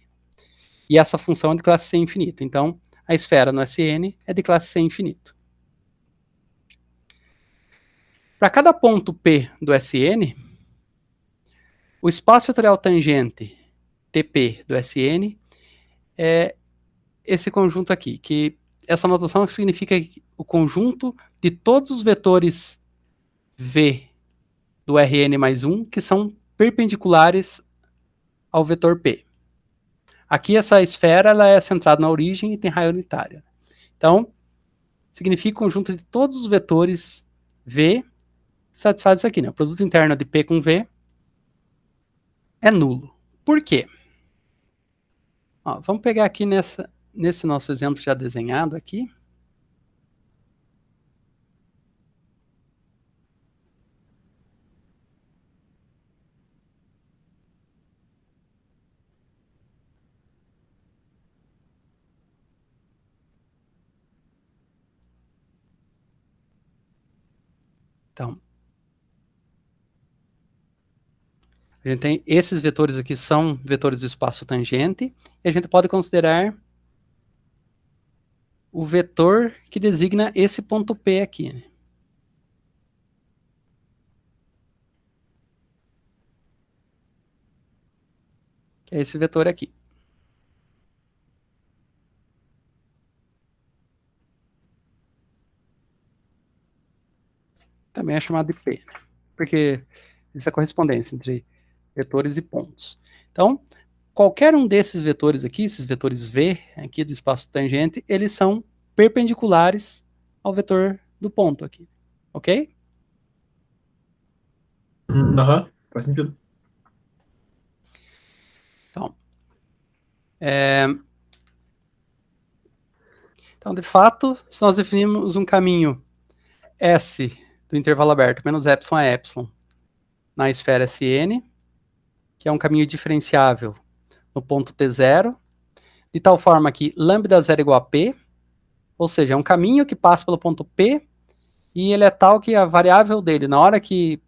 E essa função é de classe C infinito. Então, a esfera no Sn é de classe C infinito. Para cada ponto P do Sn, o espaço vetorial tangente TP do Sn é esse conjunto aqui, que essa notação significa o conjunto de todos os vetores V do Rn mais 1 que são perpendiculares ao vetor P. Aqui essa esfera ela é centrada na origem e tem raio unitária. Então, significa o conjunto de todos os vetores V satisfaz isso aqui, né? O produto interno de P com V é nulo. Por quê? Ó, vamos pegar aqui nesse nosso exemplo já desenhado aqui. Então, a gente tem esses vetores aqui são vetores do espaço tangente, e a gente pode considerar o vetor que designa esse ponto P aqui, né? Que é esse vetor aqui. Também é chamado de P, né? Porque essa é a correspondência entre vetores e pontos. Então, qualquer um desses vetores aqui, esses vetores V aqui do espaço tangente, eles são perpendiculares ao vetor do ponto aqui, ok? Aham, faz sentido. Então, de fato, se nós definirmos um caminho S do intervalo aberto menos epsilon a epsilon na esfera Sn, que é um caminho diferenciável no ponto T0, de tal forma que lambda 0 é igual a P, ou seja, é um caminho que passa pelo ponto P, e ele é tal que a variável dele, na hora que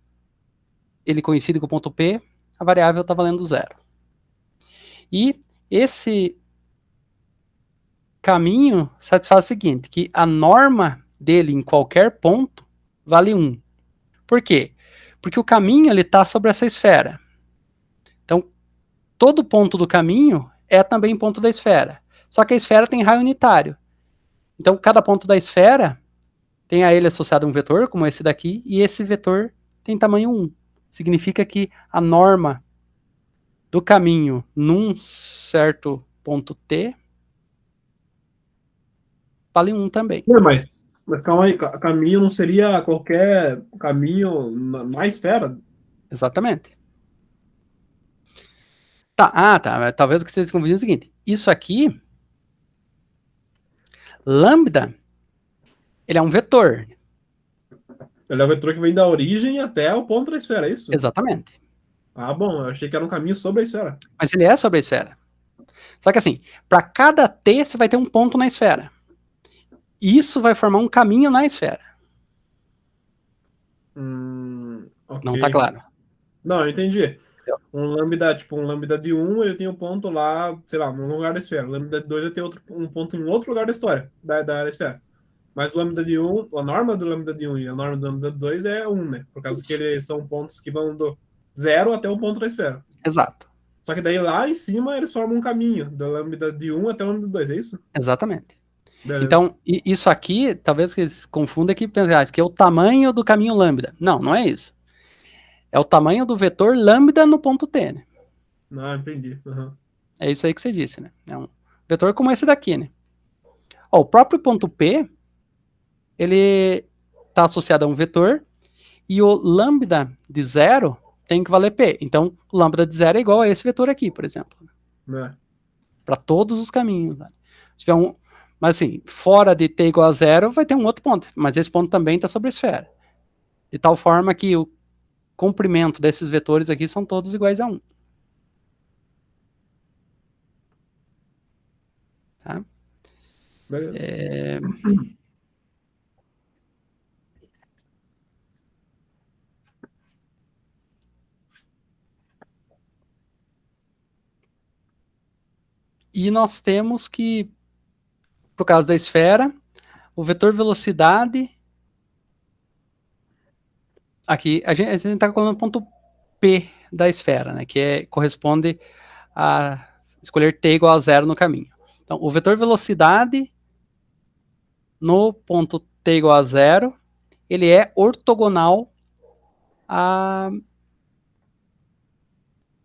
ele coincide com o ponto P, a variável está valendo 0. E esse caminho satisfaz o seguinte, que a norma dele em qualquer ponto vale 1. Por quê? Porque o caminho está sobre essa esfera. Então, todo ponto do caminho é também ponto da esfera. Só que a esfera tem raio unitário. Então, cada ponto da esfera tem a ele associado um vetor, como esse daqui, e esse vetor tem tamanho 1. Significa que a norma do caminho num certo ponto T vale 1 também. Mas calma aí, caminho não seria qualquer caminho na esfera? Exatamente. Tá, talvez o que vocês confundiram é o seguinte, isso aqui, lambda, ele é um vetor. Ele é o vetor que vem da origem até o ponto da esfera, é isso? Exatamente. Ah, bom, eu achei que era um caminho sobre a esfera. Mas ele é sobre a esfera. Só que assim, para cada T você vai ter um ponto na esfera. E isso vai formar um caminho na esfera. Ok. Não tá claro? Não, eu entendi. Um lambda de 1, ele tem um ponto lá, sei lá, num lugar da esfera. Um lambda de 2 ele tem um ponto em outro lugar da história, da esfera. Mas o lambda de 1, a norma do lambda de 1 e a norma do lambda de 2 é 1, né? Por causa que eles são pontos que vão do 0 até o ponto da esfera. Exato. Só que daí lá em cima eles formam um caminho, da lambda de 1 até o lambda de 2, é isso? Exatamente. Beleza. Então, isso aqui, talvez que eles confundam que pensam, isso aqui é o tamanho do caminho lambda. Não, não é isso. É o tamanho do vetor lambda no ponto T, né? Não, entendi. Uhum. É isso aí que você disse, né? É um vetor como esse daqui, né? Ó, o próprio ponto P, ele está associado a um vetor, e o lambda de 0 tem que valer P. Então, o lambda de 0 é igual a esse vetor aqui, por exemplo. Para todos os caminhos. Né? Se tiver um, mas assim, fora de T igual a 0, vai ter um outro ponto. Mas esse ponto também está sobre a esfera. De tal forma que o comprimento desses vetores aqui são todos iguais a 1. Tá? E nós temos que, por causa da esfera, o vetor velocidade, aqui, a gente está colocando o ponto P da esfera, né, que corresponde a escolher T igual a 0 no caminho. Então, o vetor velocidade no ponto T igual a 0, ele é ortogonal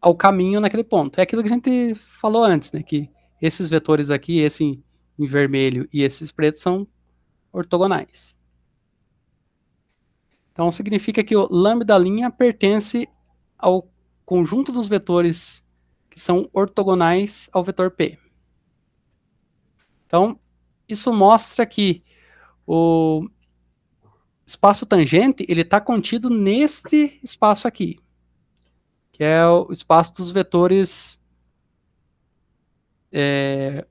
ao caminho naquele ponto. É aquilo que a gente falou antes, né, que esses vetores aqui, esse em vermelho e esses pretos, são ortogonais. Então, significa que o lambda' pertence ao conjunto dos vetores que são ortogonais ao vetor P. Então, isso mostra que o espaço tangente ele está contido neste espaço aqui, que é o espaço dos vetores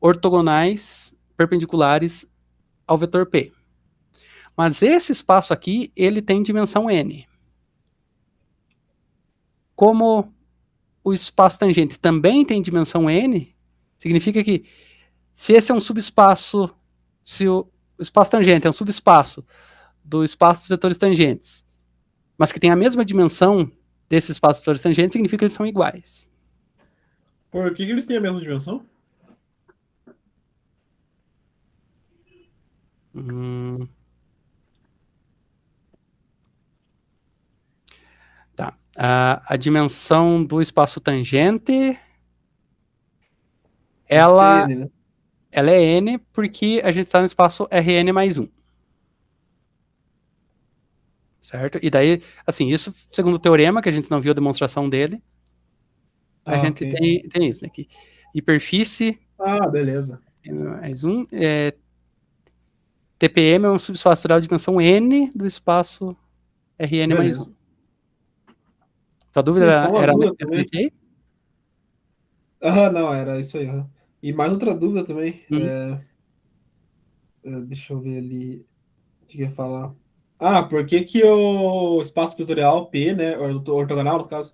ortogonais perpendiculares ao vetor P. Mas esse espaço aqui, ele tem dimensão n. Como o espaço tangente também tem dimensão n, significa que se esse é um subespaço, se o espaço tangente é um subespaço do espaço dos vetores tangentes, mas que tem a mesma dimensão desse espaço dos vetores tangentes, significa que eles são iguais. Por que eles têm a mesma dimensão? Tá. A dimensão do espaço tangente, ela é n porque a gente está no espaço Rn mais 1. Certo? E daí, assim, isso segundo o teorema, que a gente não viu a demonstração dele, a gente tem isso, né? Que hiperfície beleza. mais 1, TPM é um subespaço de dimensão n do espaço Rn mais 1. Tua dúvida era nesse aí? Não, era isso aí. E mais outra dúvida também. Deixa eu ver ali o que eu ia falar. Por que o espaço vetorial P, né, ortogonal no caso,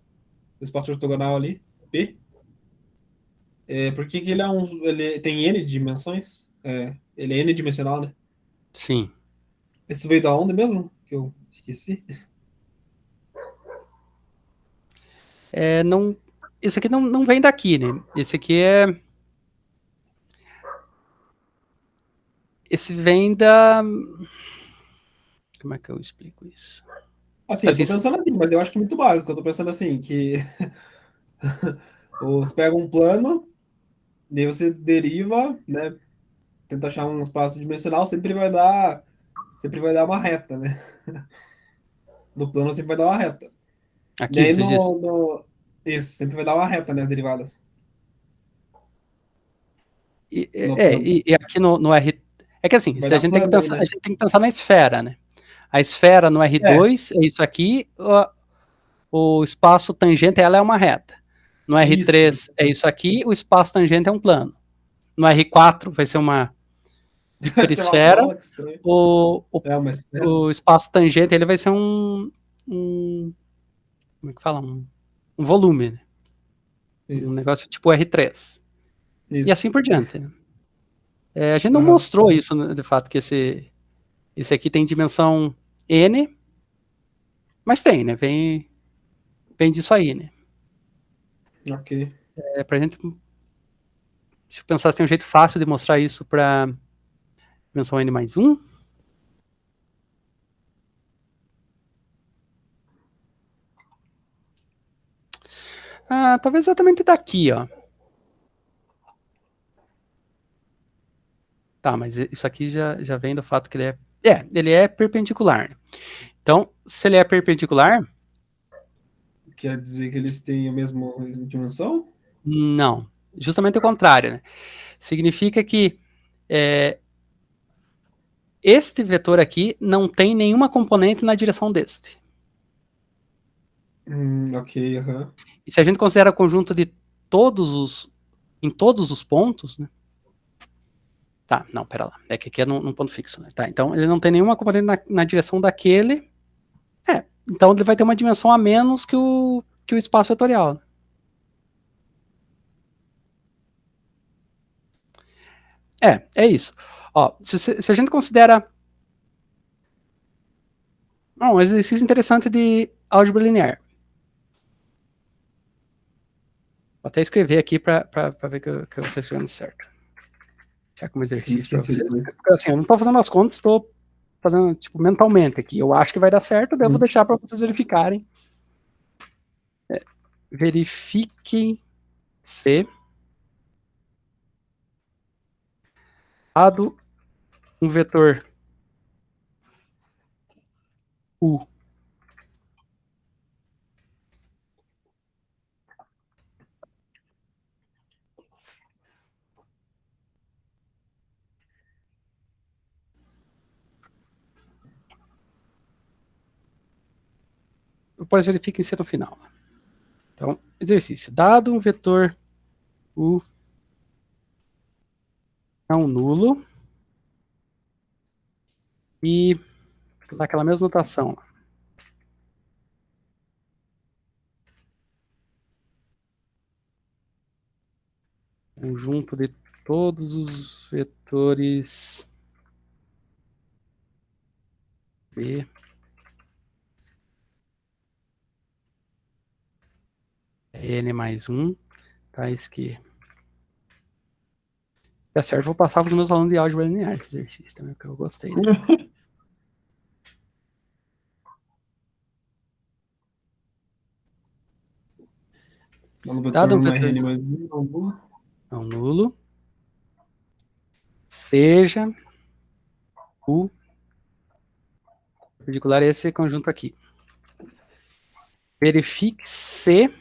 o espaço ortogonal ali, P, por que ele ele tem N dimensões? Ele é N-dimensional, né? Sim. Isso veio da onde mesmo? Que eu esqueci. Não, esse aqui não vem daqui, né? Esse vem da... Como é que eu explico isso? Assim, eu tô pensando assim, mas eu acho que é muito básico. Eu tô pensando assim, que você pega um plano, daí você deriva, né? Tenta achar um espaço dimensional, sempre vai dar uma reta, né? No plano sempre vai dar uma reta. Aqui, E aí você diz. isso, sempre vai dar uma reta, né? As derivadas. E aqui no R... É que assim, a gente tem que pensar na esfera, né? A esfera no R2 é isso aqui, o espaço tangente ela é uma reta. No R3 é isso aqui, o espaço tangente é um plano. No R4 vai ser uma hiperesfera, o espaço tangente ele vai ser um como é que fala? Um volume, né? Um negócio tipo R3. Isso. E assim por diante. Né? A gente não mostrou isso, de fato, que esse Esse aqui tem dimensão N, mas tem, né? Vem disso aí, né? Ok. Pra gente... Deixa eu pensar se tem um jeito fácil de mostrar isso para dimensão N mais 1. Talvez exatamente daqui, ó. Tá, mas isso aqui já vem do fato que ele é perpendicular. Então, se ele é perpendicular, Quer dizer que eles têm a mesma dimensão? não. Justamente o contrário, né? Significa que este vetor aqui não tem nenhuma componente na direção deste. Ok, aham. E se a gente considera o conjunto de em todos os pontos, né? Tá, não, pera lá. É que aqui é num ponto fixo, né? Tá, então ele não tem nenhuma componente na direção daquele. Então ele vai ter uma dimensão a menos que o espaço vetorial. É isso. Ó, se a gente considera um exercício interessante de álgebra linear. Vou até escrever aqui para ver que eu estou escrevendo certo. Já como exercício para vocês. Porque, assim, eu não estou fazendo as contas, estou fazendo tipo, mentalmente aqui. Eu acho que vai dar certo, devo deixar para vocês verificarem. Verifiquem se dado um vetor U depois verifiquem se no final. Então, exercício. Dado um vetor U não nulo e dá aquela mesma notação. Conjunto de todos os vetores B N mais 1, tais que... Tá certo, vou passar para os meus alunos de álgebra linear esse exercício também, porque eu gostei. Né? Dado um vetor não nulo, seja o perpendicular a esse conjunto aqui. Verifique se,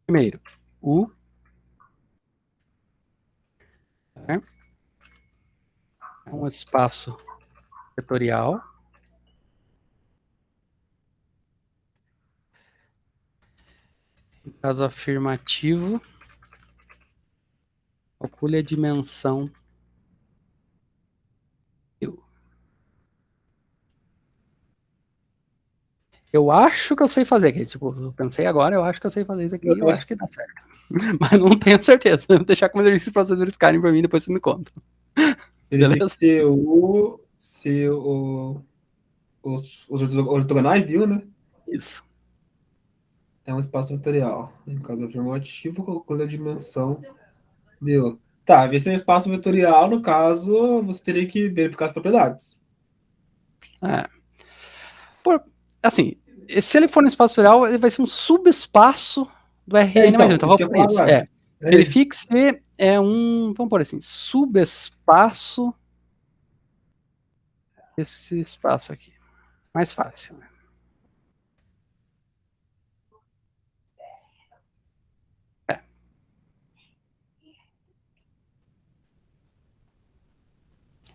primeiro, U é um espaço vetorial em caso afirmativo, calcule a dimensão U. Eu acho que eu sei fazer aqui. Tipo, eu pensei agora, eu acho que eu sei fazer isso aqui, eu acho que dá certo. Mas não tenho certeza. Vou deixar como exercício para vocês verificarem para mim, depois vocês me contam. Beleza? Se os ortogonais de U, né? Isso. É um espaço vetorial. Em caso afirmativo, calcule a dimensão de U. Tá, ver se é um espaço vetorial, no caso, você teria que verificar as propriedades. Assim, se ele for no espaço vetorial, ele vai ser um subespaço do Rn mais 1. Então vamos por isso. Verifique se é um, vamos por assim, subespaço esse espaço aqui. Mais fácil. Né?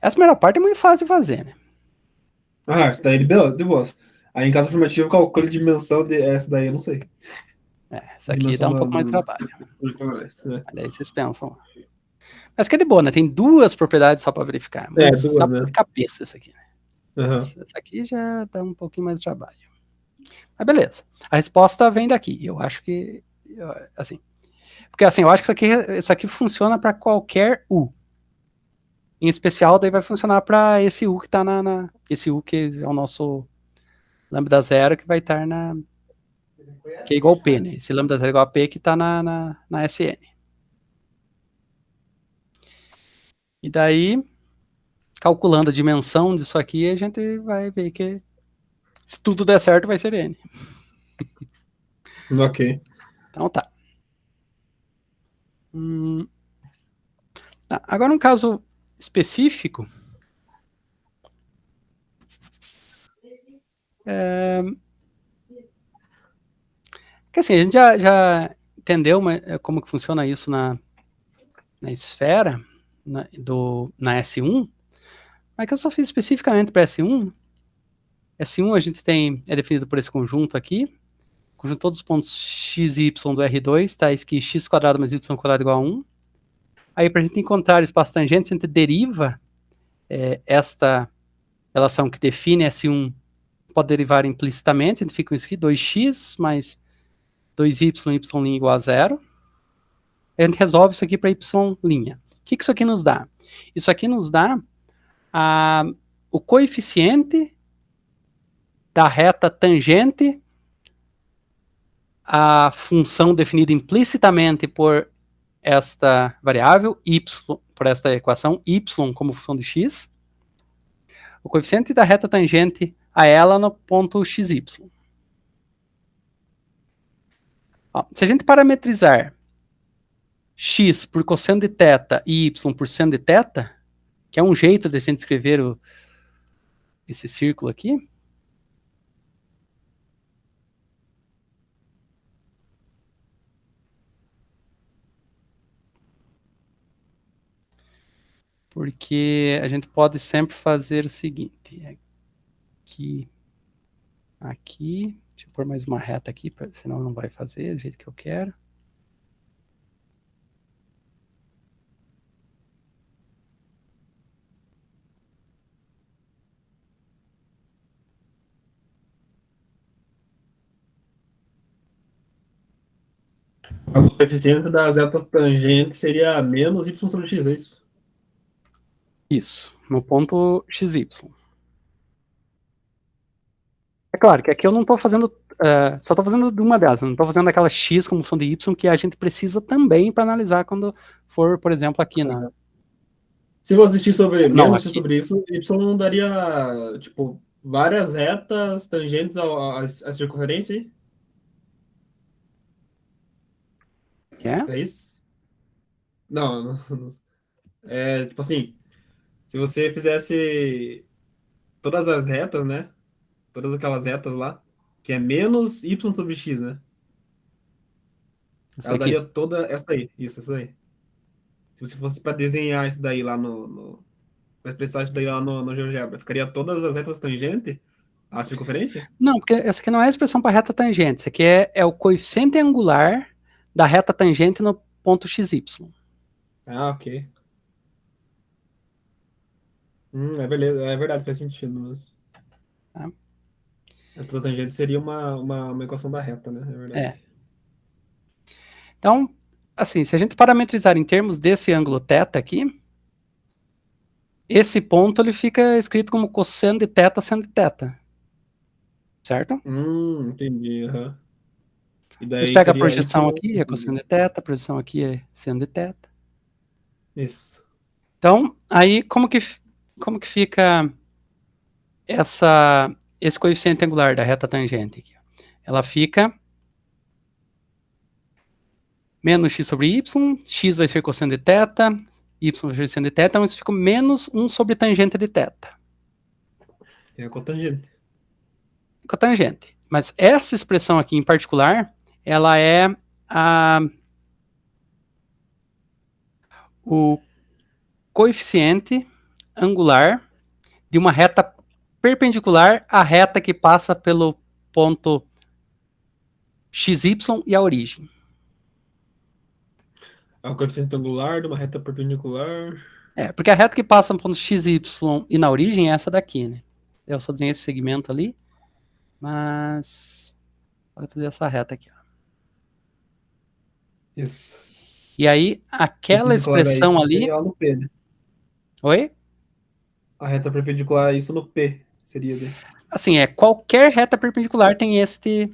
Essa primeira parte é muito fácil de fazer, né? Isso daí de boa. Aí em caso afirmativo, calcule a dimensão essa daí, eu não sei. Essa aqui dá um pouco mais de trabalho. Daí vocês pensam. Mas que é de boa, né? Tem duas propriedades só para verificar. Mas dá pra de cabeça essa aqui, né? Essa aqui já dá um pouquinho mais de trabalho. Mas beleza. A resposta vem daqui. Eu acho que... Assim... Porque assim, eu acho que isso aqui funciona para qualquer U. Em especial, daí vai funcionar para esse U que está esse U que é o nosso lambda zero, que vai estar que é igual ao P, né? Esse lambda zero é igual a P que está na SN. E daí, calculando a dimensão disso aqui, a gente vai ver que se tudo der certo, vai ser N. Ok. Então tá. Agora, um caso específico, que assim, a gente já entendeu como que funciona isso na esfera, na S1, mas que eu só fiz especificamente para S1. S1 a gente é definido por esse conjunto aqui, conjunto de todos os pontos x e y do R2, tais que x² mais y² igual a 1. Aí, para a gente encontrar espaço tangente, a gente deriva esta relação que define S1, pode derivar implicitamente, a gente fica com isso aqui, 2x mais 2y, y' igual a 0. A gente resolve isso aqui para y'. O que isso aqui nos dá? Isso aqui nos dá o coeficiente da reta tangente à função definida implicitamente por esta variável, y, por esta equação, y como função de x, o coeficiente da reta tangente a ela no ponto xy. Ó, se a gente parametrizar x por cosseno de θ e y por seno de θ, que é um jeito de a gente escrever esse círculo aqui, porque a gente pode sempre fazer o seguinte, aqui, deixa eu pôr mais uma reta aqui, senão não vai fazer do jeito que eu quero. O coeficiente das retas tangentes seria menos y sobre x, é isso? Isso, no ponto xy. É claro que aqui eu não estou fazendo, só estou fazendo de uma delas, não estou fazendo aquela x como função de y que a gente precisa também para analisar quando for, por exemplo, aqui na... Se você assistir sobre Não, x sobre isso, y não daria, tipo, várias retas tangentes à circunferência aí? É isso? Não. É, tipo assim, se você fizesse todas as retas, né? Todas aquelas retas lá, que é menos y sobre x, né? Isso Ela aqui. daria toda essa aí. Isso aí. Se você fosse para desenhar isso daí lá para expressar isso daí lá no GeoGebra, ficaria todas as retas tangentes à circunferência? Não, porque essa aqui não é a expressão para reta tangente, isso aqui é o coeficiente angular da reta tangente no ponto xy. Ah, ok. É beleza, é verdade, faz sentido. Mas... Tá? A toda tangente seria uma equação da reta, né? É verdade. Então, assim, se a gente parametrizar em termos desse ângulo θ aqui, esse ponto ele fica escrito como cosseno de θ seno de θ. Certo? Entendi. Uhum. E daí Eles pegam a seria projeção y... aqui, é cosseno de θ, a projeção aqui é seno de θ. Isso. Então, aí como que fica esse coeficiente angular da reta tangente aqui? Ela fica menos x sobre y, x vai ser cosseno de θ, y vai ser seno de θ, então isso fica menos 1 sobre tangente de θ. É a cotangente. Cotangente. Mas essa expressão aqui em particular, ela é o coeficiente angular de uma reta perpendicular à reta que passa pelo ponto xy e a origem. É o coeficiente angular de uma reta perpendicular. Porque a reta que passa no ponto xy e na origem é essa daqui, né? Eu só desenhei esse segmento ali, mas vou fazer essa reta aqui, ó. Isso. E aí, aquela expressão ali... No P, né? Oi? A reta perpendicular a isso no P seria de. Assim, qualquer reta perpendicular tem esta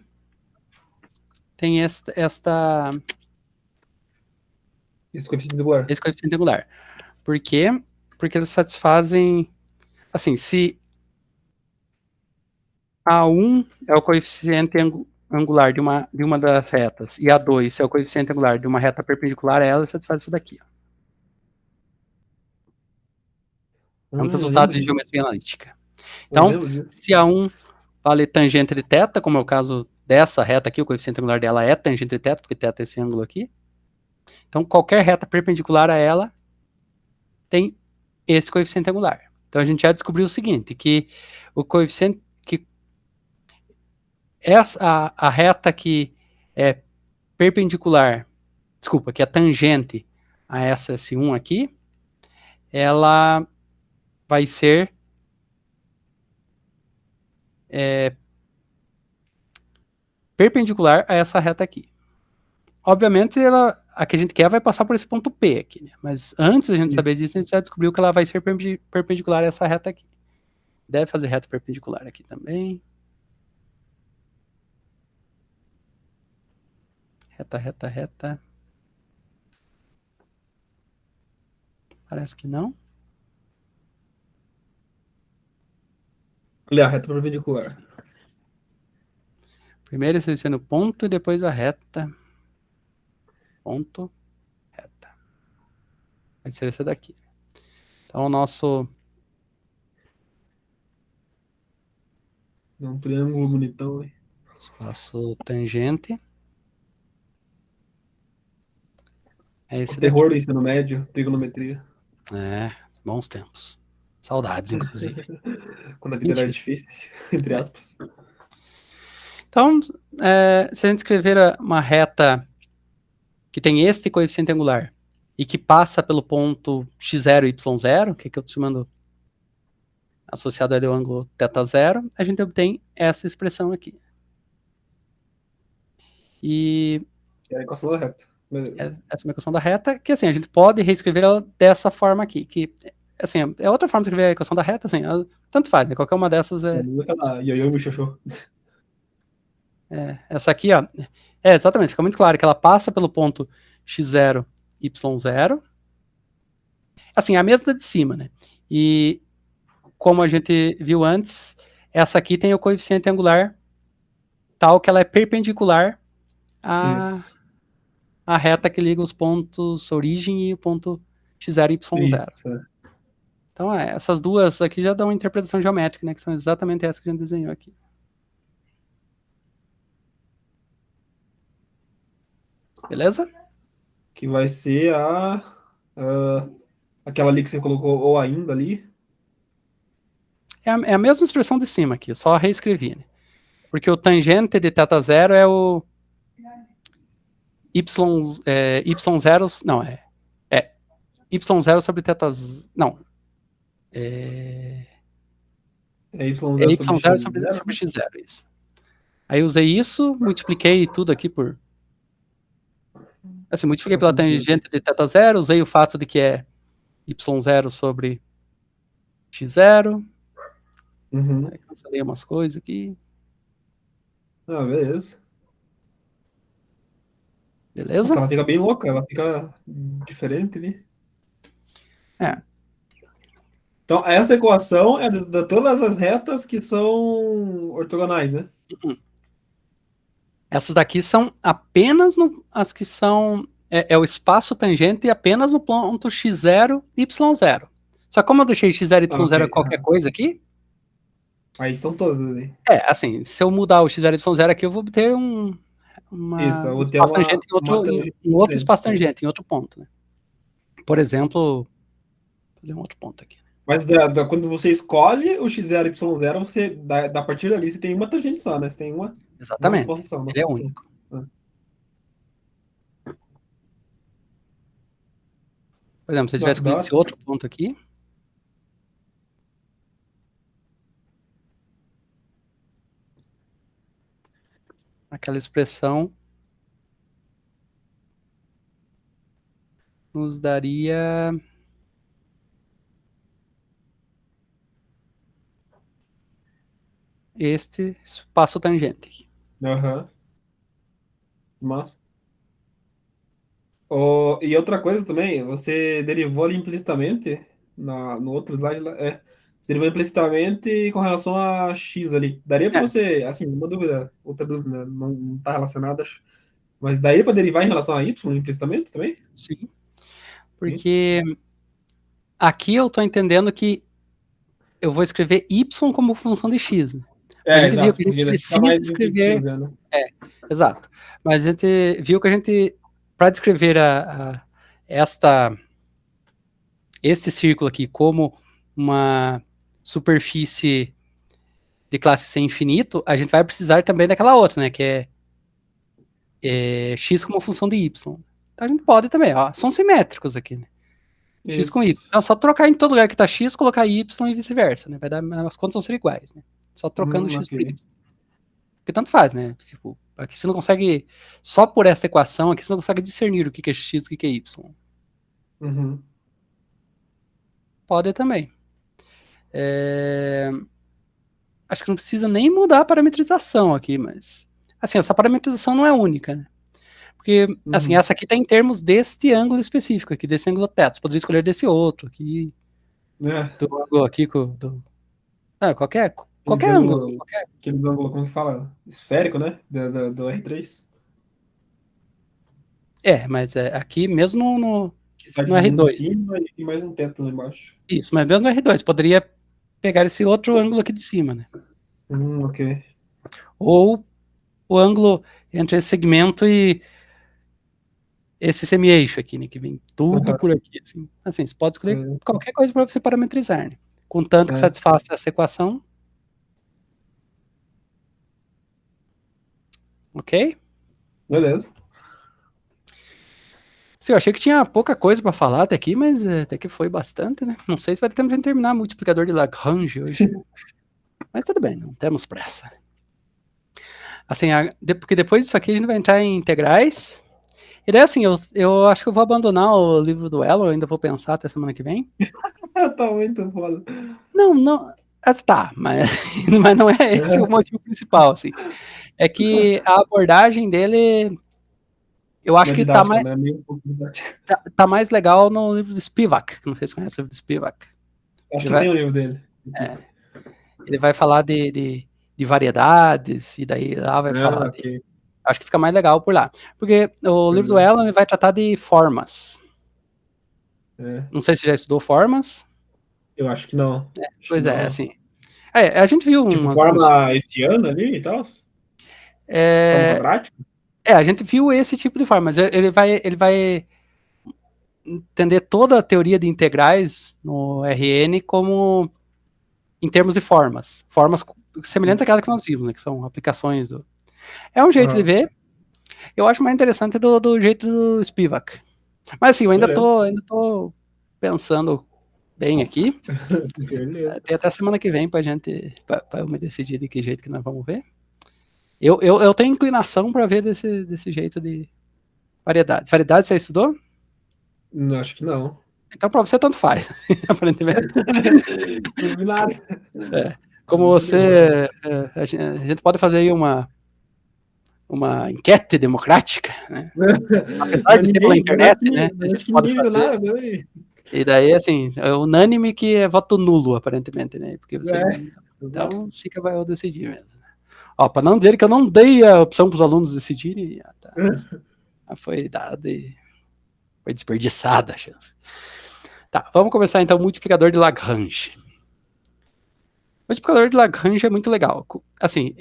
Esse coeficiente angular. esse coeficiente angular. Por quê? Porque eles satisfazem, assim, se A1 é o coeficiente angular de uma das retas e A2 é o coeficiente angular de uma reta perpendicular a ela, satisfaz isso daqui. Ó. É um dos Eu resultados lembro de disso. geometria analítica. Eu Então, lembro disso. se A1 vale tangente de θ, como é o caso dessa reta aqui, o coeficiente angular dela é tangente de θ, porque θ é esse ângulo aqui. Então, qualquer reta perpendicular a ela tem esse coeficiente angular. Então, a gente já descobriu o seguinte, que o coeficiente, que a reta que é perpendicular, desculpa, que é tangente a essa S1 aqui, ela vai ser perpendicular a essa reta aqui. Obviamente, a que a gente quer vai passar por esse ponto P aqui, né? Mas antes da gente saber disso, a gente já descobriu que ela vai ser perpendicular a essa reta aqui. Deve fazer reta perpendicular aqui também. Reta, reta, reta. Parece que não. Ali, a reta perpendicular. Primeiro seleciona o ponto e depois a reta. Ponto, reta. Vai ser essa daqui. Então, o nosso É um triângulo bonitão, hein? espaço tangente é O esse terror daqui. do ensino médio, trigonometria. É, bons tempos. Saudades, inclusive. Quando a vida era Mentira. difícil, entre aspas. Então, se a gente escrever uma reta que tem este coeficiente angular e que passa pelo ponto x0 e y0, que eu estou chamando associado ao ângulo θ0, a gente obtém essa expressão aqui. E Que é a equação da reta. Beleza. essa é uma equação da reta, que assim, a gente pode reescrever ela dessa forma aqui, que assim, é outra forma de escrever a equação da reta, assim, tanto faz, né? Qualquer uma dessas é... Aquela Yo-Yo Michocho. Essa aqui, ó, exatamente, fica muito claro que ela passa pelo ponto x0, y0, assim, a mesma de cima, né? E como a gente viu antes, essa aqui tem o coeficiente angular tal que ela é perpendicular Isso. à reta que liga os pontos origem e o ponto x0 e y0. Isso, é. Então, essas duas aqui já dão uma interpretação geométrica, né? Que são exatamente essas que a gente desenhou aqui. Beleza? Que vai ser aquela ali que você colocou, ou ainda ali. É a mesma expressão de cima aqui, só reescrevi, né? Porque o tangente de θ0 é o y0, não, y0 sobre θ, não, É é Y0 sobre y0 X0, sobre né? x0, isso. Aí usei isso, multipliquei tudo aqui por... Assim, multipliquei Faz pela sentido. tangente de θ0, usei o fato de que é y0 sobre x0, Uhum. aí cancelei umas coisas aqui, Ah, beleza. Nossa, beleza? ela fica bem louca, ela fica diferente ali. É, Então, essa equação é de todas as retas que são ortogonais, né? essas daqui são apenas as que são... É o espaço tangente apenas no ponto x0 e y0. Só que como eu deixei x0 e Ah, ok. y0 qualquer coisa aqui, Aí são todas ali. assim, se eu mudar o x0 e y0 aqui, eu vou ter um Isso, eu vou ter espaço tangente uma tangente em outro diferente. espaço tangente, em outro ponto, né? Por exemplo, vou fazer um outro ponto aqui. Mas quando você escolhe o x0 e y0, você, da partir dali, você tem uma tangente só, né? Você tem uma Exatamente. resposta só. Uma Ele é solução. único. Ah. Por exemplo, se eu tivesse Nossa, da escolhido hora. esse outro ponto aqui, aquela expressão nos daria este espaço tangente. Aham. Massa. E outra coisa também, você derivou ali implicitamente, no outro slide lá, você derivou implicitamente com relação a x ali. Daria para É, você, assim, uma dúvida, outra dúvida, não está relacionada, acho, mas daria para derivar em relação a y implicitamente também? sim. Porque aqui eu estou entendendo que eu vou escrever y como função de x. Né? Mas a gente viu Exato, que a gente porque ele fica precisa mais escrever. intuitivo, né? Exato. Mas a gente viu que a gente, para descrever este círculo aqui como uma superfície de classe C infinito, a gente vai precisar também daquela outra, né? Que é x como função de y. Então a gente pode também, ó. São simétricos aqui, né? X com y. Isso. Então, só trocar em todo lugar que tá x, colocar y e vice-versa, né? Vai dar, as contas vão ser iguais, né? Só trocando x por Ok. y. Porque tanto faz, né? Tipo, aqui você não consegue, só por essa equação, aqui você não consegue discernir o que é x e o que é y. Uhum. Pode também. Acho que não precisa nem mudar a parametrização aqui, mas... Assim, essa parametrização não é única, né? Porque, assim, essa aqui tá em termos deste ângulo específico aqui, desse ângulo θ. Você poderia escolher desse outro aqui, do ângulo aqui, qualquer ângulo. Aquele ângulo, como que fala? Esférico, né? Do R3. Mas aqui mesmo Que sai no de um de R2. cima e mais um teto lá embaixo. Isso, mas mesmo no R2. Poderia pegar esse outro ângulo aqui de cima, né? Ok. Ou o ângulo entre esse segmento e esse semi-eixo aqui, né? Que vem tudo por aqui, assim. Assim, você pode escolher qualquer coisa para você parametrizar, né? Contanto que satisfaça essa equação. Ok? Beleza. Sim, eu achei que tinha pouca coisa para falar até aqui, mas até que foi bastante, né? Não sei se vai ter tempo de terminar o multiplicador de Lagrange hoje. Mas tudo bem, não temos pressa. Assim, porque depois disso aqui a gente vai entrar em integrais. E daí, assim, eu acho que eu vou abandonar o livro do Elo, eu ainda vou pensar até semana que vem. Tá muito foda. Não, tá, mas não é esse o motivo principal, assim. É que a abordagem dele, eu acho que tá mais, né? Meio um pouco didática. tá mais legal no livro do Spivak, que não sei se você conhece o livro do Spivak. Acho que tem o livro dele. Ele vai falar de variedades, e daí lá vai falar ok. Acho que fica mais legal por lá. Porque o livro do Elo ele vai tratar de formas. Não sei se você já estudou formas. Eu acho que não. Pois é, assim. A gente viu tipo, forma esse ano ali e tal? Forma quadrática? A gente viu esse tipo de forma, mas ele vai entender toda a teoria de integrais no RN como em termos de formas. Formas semelhantes àquelas que nós vimos, né? Que são aplicações do... É um jeito de ver. Eu acho mais interessante do jeito do Spivak. Mas assim, eu ainda tô pensando bem aqui. Tem até semana que vem pra eu me decidir de que jeito que nós vamos ver. Eu tenho inclinação para ver desse jeito de variedades. Variedades você estudou? Não, acho que não. Então para você tanto faz, aparentemente. Não vi nada. Como você... a gente pode fazer aí uma enquete democrática, né? Apesar de ser pela internet, né? A gente pode fazer. E daí, assim, é unânime que é voto nulo, aparentemente, né? Porque você... Então, fica vai eu decidir mesmo. Ó, para não dizer que eu não dei a opção para os alunos decidirem, foi dada e foi desperdiçada a chance. Tá, vamos começar então o multiplicador de Lagrange. O multiplicador de Lagrange é muito legal. Assim,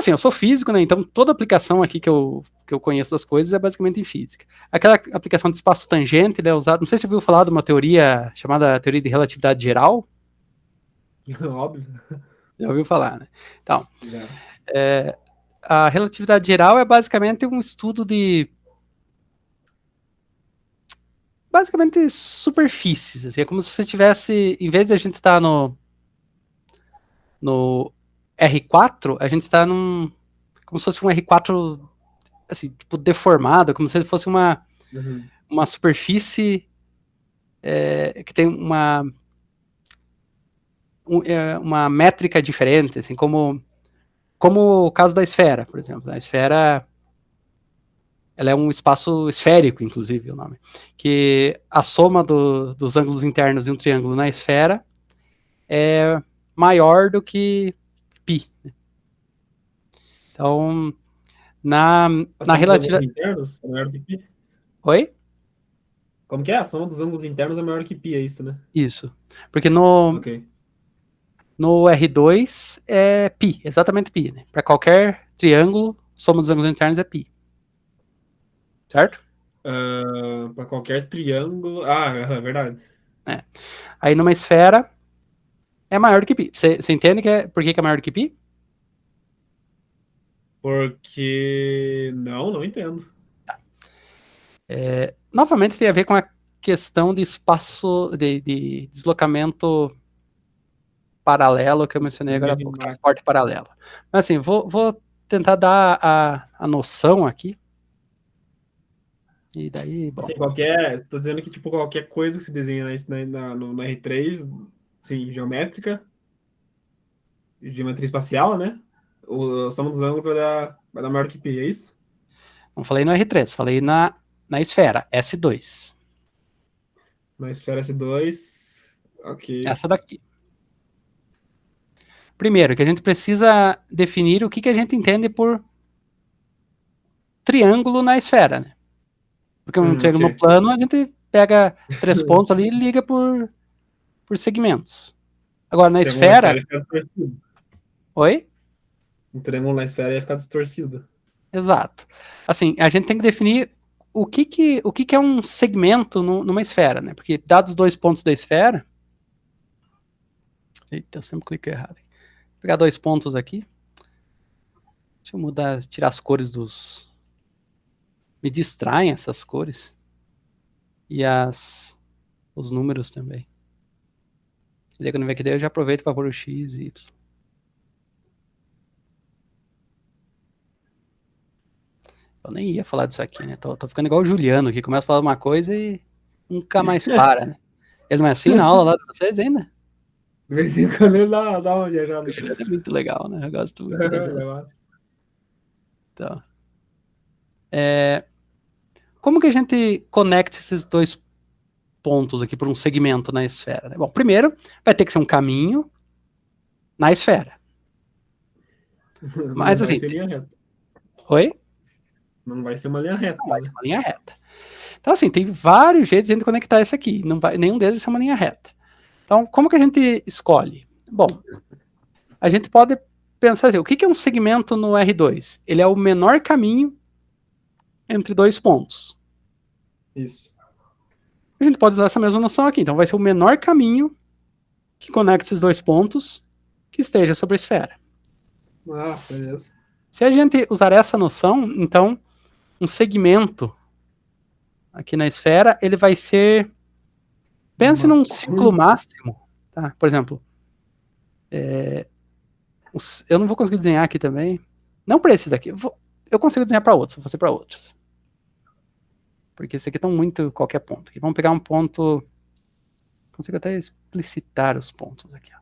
eu sou físico, né? Então toda aplicação aqui que eu conheço das coisas é basicamente em física. Aquela aplicação de espaço tangente, ele é usado... Não sei se você ouviu falar de uma teoria chamada teoria de relatividade geral. Óbvio. Já ouviu falar, né? Então, a relatividade geral é basicamente um estudo de... basicamente superfícies. Assim, é como se você tivesse... Em vez de a gente estar no R4, a gente está como se fosse um R4 assim, tipo, deformado, como se fosse uma superfície que tem uma métrica diferente, assim, como o caso da esfera, por exemplo. A esfera, ela é um espaço esférico, inclusive, o nome, que a soma dos ângulos internos de um triângulo na esfera é maior do que π. Então, na relatividade... internos é maior que π? Oi? Como que é? A soma dos ângulos internos é maior que π, é isso, né? Isso. Porque no R2 é π, exatamente π, né? Para qualquer triângulo, soma dos ângulos internos é π. Certo? Para qualquer triângulo... é verdade. Aí numa esfera é maior do que π. Você entende por que é maior do que π? Porque... Não entendo. Novamente tem a ver com a questão de espaço, de deslocamento paralelo que eu mencionei agora há pouco, transporte paralelo. Mas assim, vou tentar dar a noção aqui. E daí, bom. Assim, tô dizendo que tipo, qualquer coisa que se desenha no R3, sim, geométrica, geometria espacial, né? A soma dos ângulos vai dar maior que π, é isso? Não falei no R3, falei na esfera, S2. Na esfera S2, ok. Essa daqui. Primeiro, que a gente precisa definir o que a gente entende por triângulo na esfera, né? Porque um triângulo no plano, a gente pega 3 pontos ali e liga por segmentos. Agora, na esfera... Oi? Um triângulo na esfera ia ficar distorcido. Exato. Assim, a gente tem que definir o que é um segmento numa esfera, né? Porque dados os 2 pontos da esfera... Eita, eu sempre cliquei errado. Vou pegar 2 pontos aqui. Deixa eu mudar, tirar as cores dos... Me distraem essas cores. E os números também. Quando eu ver que daí eu já aproveito para pôr o X e Y. Eu nem ia falar disso aqui, né? Tô ficando igual o Juliano, que começa a falar uma coisa e nunca mais para, né? Ele não é assim na aula lá de vocês ainda? De vez em quando ele dá uma viajada. O Juliano é muito legal, né? Eu gosto muito dele. Então, como que a gente conecta esses 2 pontos aqui por um segmento na esfera? Né? Bom, primeiro, vai ter que ser um caminho na esfera. Mas assim... Não vai ser linha reta. Oi? Não vai ser uma linha reta. Não vai ser uma linha reta. Então, assim, tem vários jeitos de a gente conectar isso aqui. Nenhum deles é uma linha reta. Então, como que a gente escolhe? Bom, a gente pode pensar assim, o que é um segmento no R2? Ele é o menor caminho entre 2 pontos. Isso. A gente pode usar essa mesma noção aqui. Então, vai ser o menor caminho que conecta esses 2 pontos que esteja sobre a esfera. Beleza. Se a gente usar essa noção, então, um segmento aqui na esfera, ele vai ser... Pense num círculo máximo. Tá? Por exemplo, eu não vou conseguir desenhar aqui também. Não para esses daqui. Eu consigo desenhar para outros, vou fazer para outros. Porque esse aqui estão muito qualquer ponto. Aqui. Vamos pegar um ponto... Consigo até explicitar os pontos aqui. Ó.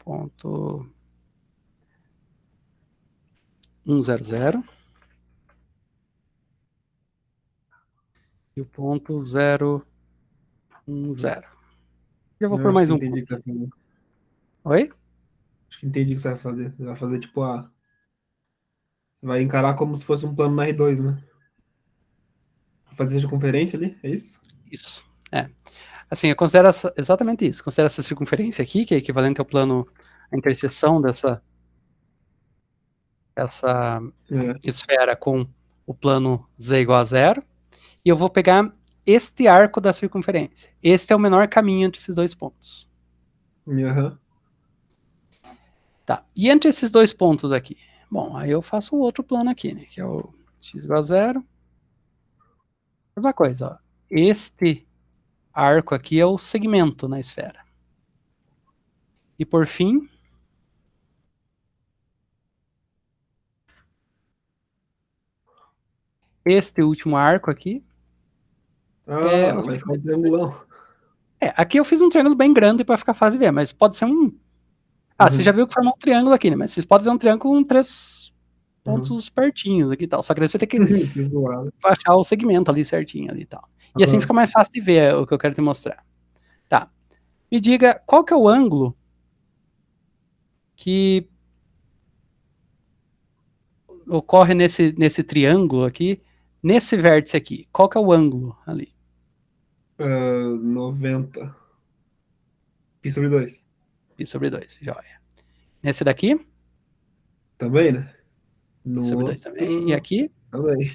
Ponto 1, 0, 0. E o ponto 0, 1, 0. Já vou por mais um ponto. Oi? Acho que entendi o que você vai fazer. Você vai fazer tipo Você vai encarar como se fosse um plano na R2, né? Fazer a circunferência ali, é isso? Isso, Assim, eu considero exatamente isso. Considero essa circunferência aqui, que é equivalente ao plano, a interseção dessa esfera com o plano Z igual a 0. E eu vou pegar este arco da circunferência. Este é o menor caminho entre esses 2 pontos. Tá. E entre esses 2 pontos aqui? Bom, aí eu faço um outro plano aqui, né? Que é o x igual a 0. Mesma coisa, ó. Este arco aqui é o segmento na esfera. E por fim... Este último arco aqui... vai ficar um triangulão. Aqui eu fiz um triângulo bem grande para ficar fácil de ver, mas pode ser um Você já viu que formou um triângulo aqui, né? Mas vocês podem ver um triângulo com 3 pontos pertinhos aqui e tal. Só que daí você tem que achar o segmento ali certinho ali e tal. E assim fica mais fácil de ver o que eu quero te mostrar. Tá. Me diga qual que é o ângulo que ocorre nesse triângulo aqui, nesse vértice aqui. Qual que é o ângulo ali? 90. Pi sobre 2. Pi sobre 2, joia. Nesse daqui? Também, né? Pi sobre 2 também. E aqui? Também.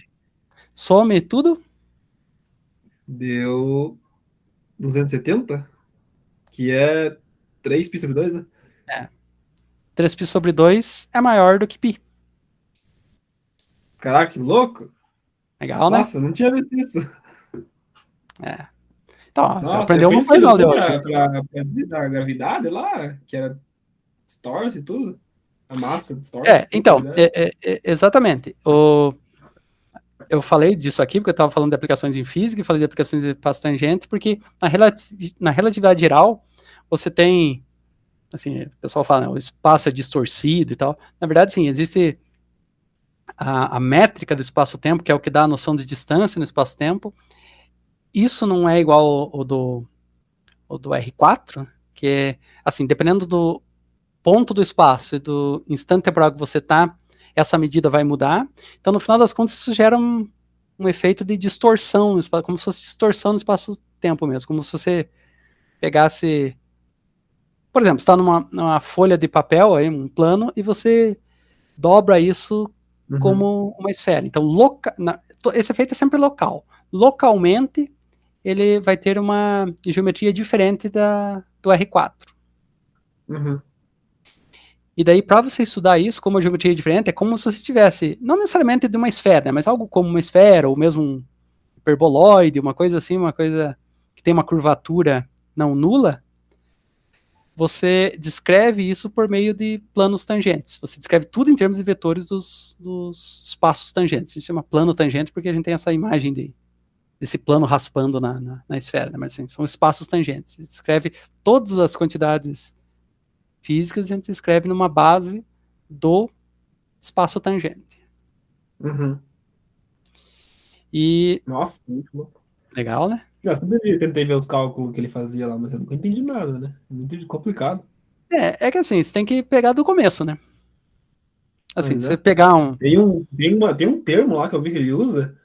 Some tudo? Deu 270, que é 3 pi sobre 2, né? 3 pi sobre 2 é maior do que pi. Caraca, que louco! Legal, né? Nossa, eu não tinha visto isso. Então, Nossa, você aprendeu uma coisa lá de hoje. Pra gravidade lá, que era distorce e tudo. A massa distorce. Então, exatamente. Eu falei disso aqui porque eu estava falando de aplicações em física e falei de aplicações de espaço tangente, porque na relatividade geral, você tem, assim, o pessoal fala, né, o espaço é distorcido e tal. Na verdade, sim, existe a métrica do espaço-tempo, que é o que dá a noção de distância no espaço-tempo. Isso não é igual ao do R4, que é, assim, dependendo do ponto do espaço e do instante temporal que você está, essa medida vai mudar. Então, no final das contas, isso gera um efeito de distorção, como se fosse distorção no espaço-tempo mesmo, como se você pegasse, por exemplo, você está numa folha de papel, aí, um plano, e você dobra isso como uma esfera. Então, esse efeito é sempre local. Localmente, ele vai ter uma geometria diferente do R4. E daí, para você estudar isso, como a geometria é diferente, é como se você tivesse, não necessariamente de uma esfera, né, mas algo como uma esfera, ou mesmo um hiperboloide, uma coisa assim, uma coisa que tem uma curvatura não nula. Você descreve isso por meio de planos tangentes. Você descreve tudo em termos de vetores dos espaços tangentes. Isso chama plano tangente porque a gente tem essa imagem desse plano raspando na esfera, né? Mas assim, são espaços tangentes. Você descreve todas as quantidades físicas, a gente escreve numa base do espaço tangente. E... Nossa, muito louco. Legal, né? Eu tentei ver os cálculos que ele fazia lá, mas eu nunca entendi nada, né? Muito complicado. É que assim, você tem que pegar do começo, né? Assim, Mas, você pegar um... Tem um termo lá que eu vi que ele usa,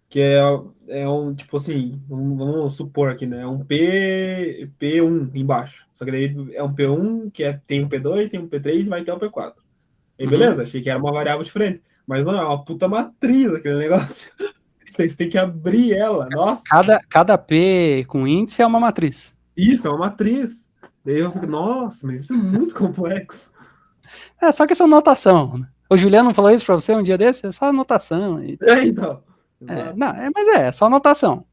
que é um, tipo assim, vamos supor aqui, né? É um P1 embaixo. Só que daí é um P1, tem um P2, tem um P3 e vai ter um P4. Aí beleza, achei que era uma variável diferente. Mas não, é uma puta matriz aquele negócio. Vocês têm que abrir ela, nossa. Cada P com índice é uma matriz. Isso, é uma matriz. Daí eu fico, nossa, mas isso é muito complexo. É só questão de notação, né? O Juliano falou isso pra você um dia desse? É só anotação. Então. Mas é só anotação.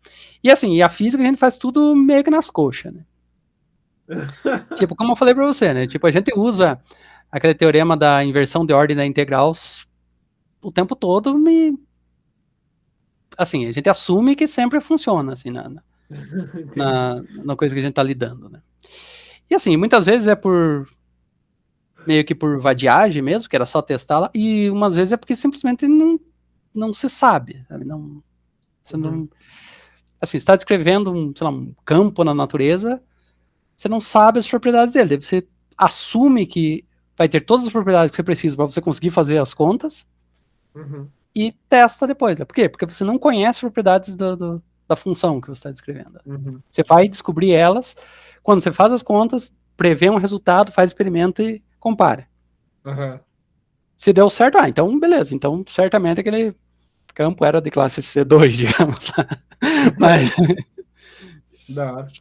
E assim, a física a gente faz tudo meio que nas coxas, né? Tipo, como eu falei pra você, né? Tipo, a gente usa aquele teorema da inversão de ordem da integral o tempo todo, assim, a gente assume que sempre funciona, assim, na coisa que a gente tá lidando, né? E assim, muitas vezes é meio que por vadiagem mesmo, que era só testar lá, e umas vezes é porque simplesmente não se sabe, sabe? Você não... Assim, você está descrevendo um campo na natureza, você não sabe as propriedades dele, daí você assume que vai ter todas as propriedades que você precisa para você conseguir fazer as contas, e testa depois. Por quê? Porque você não conhece as propriedades da função que você está descrevendo. Você vai descobrir elas, quando você faz as contas, prevê um resultado, faz experimento e compara. Se deu certo, então beleza. Então, certamente aquele campo era de classe C2, digamos lá. Mas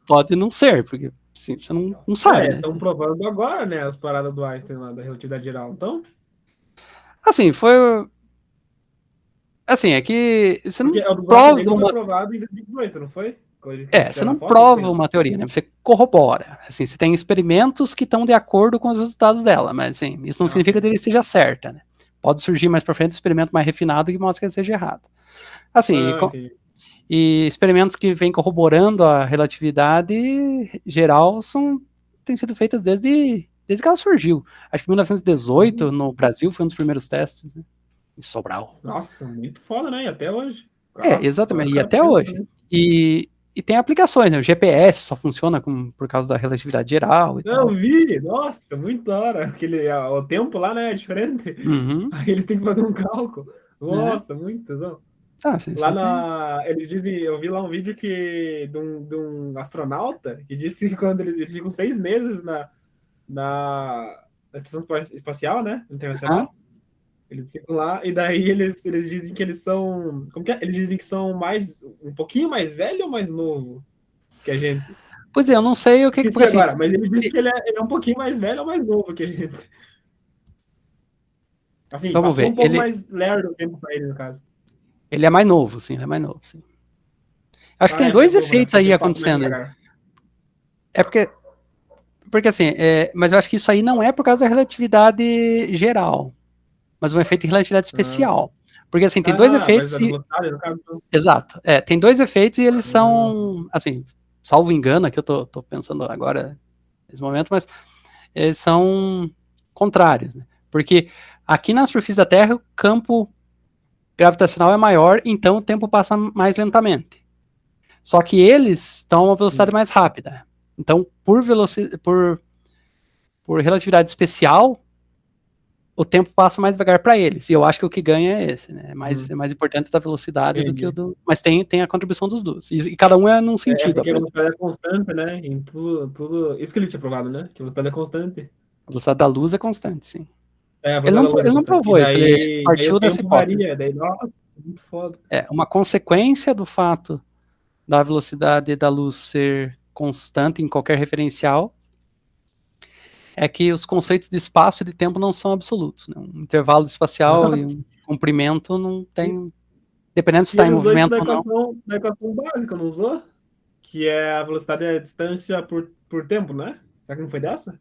pode não ser, porque sim, você não sabe. Estão provando agora, né, as paradas do Einstein lá, da relatividade geral, então? Assim, foi... Assim, é que você não prova uma... Foi provado em 2018, não foi? Você não prova uma teoria, né? Você corrobora. Assim, você tem experimentos que estão de acordo com os resultados dela, mas assim, isso não significa que ele esteja certa, né? Pode surgir mais para frente um experimento mais refinado que mostra que ele seja errado. Assim, e experimentos que vêm corroborando a relatividade geral têm sido feitos desde desde que ela surgiu. Acho que em 1918, no Brasil, foi um dos primeiros testes, né? Em Sobral. Nossa, muito foda, né? E até hoje. Exatamente, e cara até pensa, hoje. né? E tem aplicações, né? O GPS só funciona por causa da relatividade geral e Eu tal. vi, nossa, muito da hora. O tempo lá, né, é diferente. Uhum. Aí eles têm que fazer um cálculo. Né? Nossa, muito tesão. Sim, Lá tem. eles dizem, eu vi lá um vídeo de um astronauta que disse que quando eles ficam 6 meses na estação espacial, né, Aham. internacional, eles ficam lá e daí eles dizem que eles são, como que é? Eles dizem que são um pouquinho mais velho ou mais novo que a gente. Pois é, eu não sei o que porque Esqueci assim, agora, mas ele disse que ele é um pouquinho mais velho ou mais novo que a gente. Assim, vamos passou ver. um pouco mais lerdo o tempo para ele, no caso. Ele é mais novo, sim, ele é mais novo, sim. Acho que tem Mais dois novo, né? efeitos Porque o aí tempo passa mais acontecendo. devagar. É porque assim, mas eu acho que isso aí não é por causa da relatividade geral, mas um efeito de relatividade especial. Porque assim, tem dois Mas efeitos a e. velocidade, no caso. Exato. Tem dois efeitos e eles são, assim, salvo engano, aqui eu tô pensando agora nesse momento, mas eles são contrários, né? Porque aqui na superfície da Terra o campo gravitacional é maior, então o tempo passa mais lentamente. Só que eles estão a uma velocidade mais rápida. Então, por relatividade especial, o tempo passa mais devagar para eles. E eu acho que o que ganha é esse, né? É mais importante da velocidade do que o do. Mas tem a contribuição dos dois. E cada um é num sentido. Porque a velocidade é constante, né? Em tudo. Isso que ele tinha provado, né? Que a velocidade é constante. A velocidade da luz é constante, sim. A Ele velocidade não, da luz é ele não constante. E provou isso, ele daí o partiu dessa tempo hipótese. varia. Daí, nossa, muito foda. Uma consequência do fato da velocidade da luz ser constante em qualquer referencial é que os conceitos de espaço e de tempo não são absolutos. Né? Um intervalo espacial e um comprimento não tem. Dependendo se E está em ele usou isso movimento ou não. na equação básica, não usou? Que é a velocidade é a distância por tempo, né? Será que não foi dessa?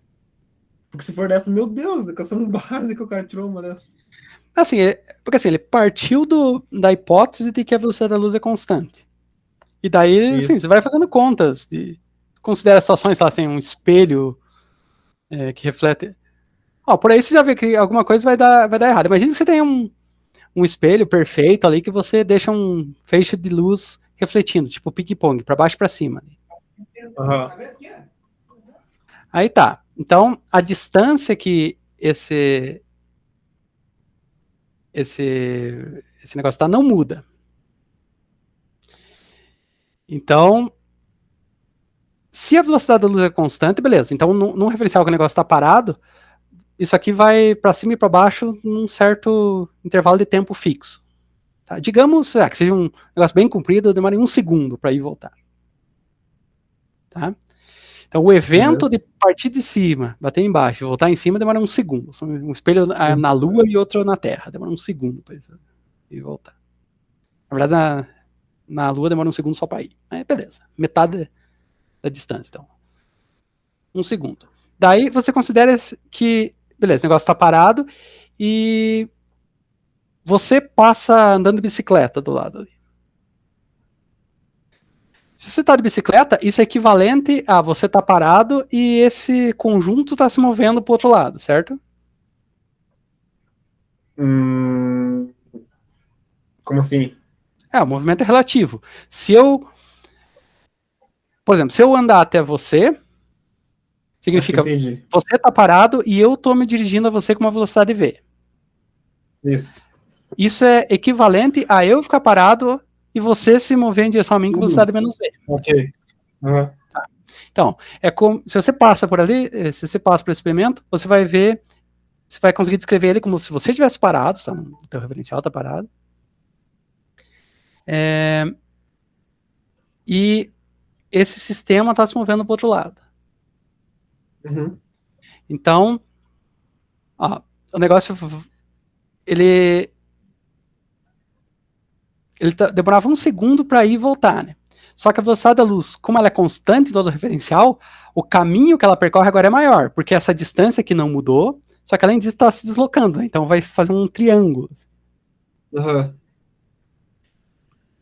Porque se for dessa, meu Deus, a equação básica o cara tirou uma dessa. Assim, porque assim, ele partiu da hipótese de que a velocidade da luz é constante. E daí, assim, Isso. você vai fazendo contas. Considera situações, lá, assim, um espelho que reflete. Por aí você já vê que alguma coisa vai dar errado. Imagina que você tem um espelho perfeito ali que você deixa um feixe de luz refletindo, tipo ping-pong, para baixo e para cima. Uhum. Aí tá. Então, a distância que esse negócio está não muda. Então, se a velocidade da luz é constante, beleza. Então, num referencial que o negócio está parado, isso aqui vai para cima e para baixo num certo intervalo de tempo fixo. Tá? Digamos que seja um negócio bem comprido, demore 1 segundo para ir e voltar. Tá? Então, o evento de partir de cima, bater embaixo e voltar em cima demora 1 segundo. Um espelho na Lua e outro na Terra. Demora 1 segundo para ir e voltar. Na verdade, na Lua demora 1 segundo só para ir. Beleza. Metade da distância, então. 1 segundo. Daí você considera que, beleza, o negócio está parado e você passa andando de bicicleta do lado ali. Se você está de bicicleta, isso é equivalente a você estar parado e esse conjunto está se movendo para o outro lado, certo? Como assim? O movimento é relativo. Por exemplo, se eu andar até você, significa você está parado e eu estou me dirigindo a você com uma velocidade V. Isso. Isso é equivalente a eu ficar parado e você se mover em direção a mim com velocidade menos V. Ok. Uhum. Tá. Então, é como se você passa por ali, se você passa por esse experimento, você vai ver, você vai conseguir descrever ele como se você estivesse parado, tá? O teu referencial está parado. E esse sistema está se movendo para o outro lado. Uhum. Então, o negócio, ele demorava 1 segundo para ir e voltar, né? Só que a velocidade da luz, como ela é constante em todo o referencial, o caminho que ela percorre agora é maior, porque essa distância aqui não mudou, só que além disso está se deslocando, né? Então vai fazer um triângulo. Uhum.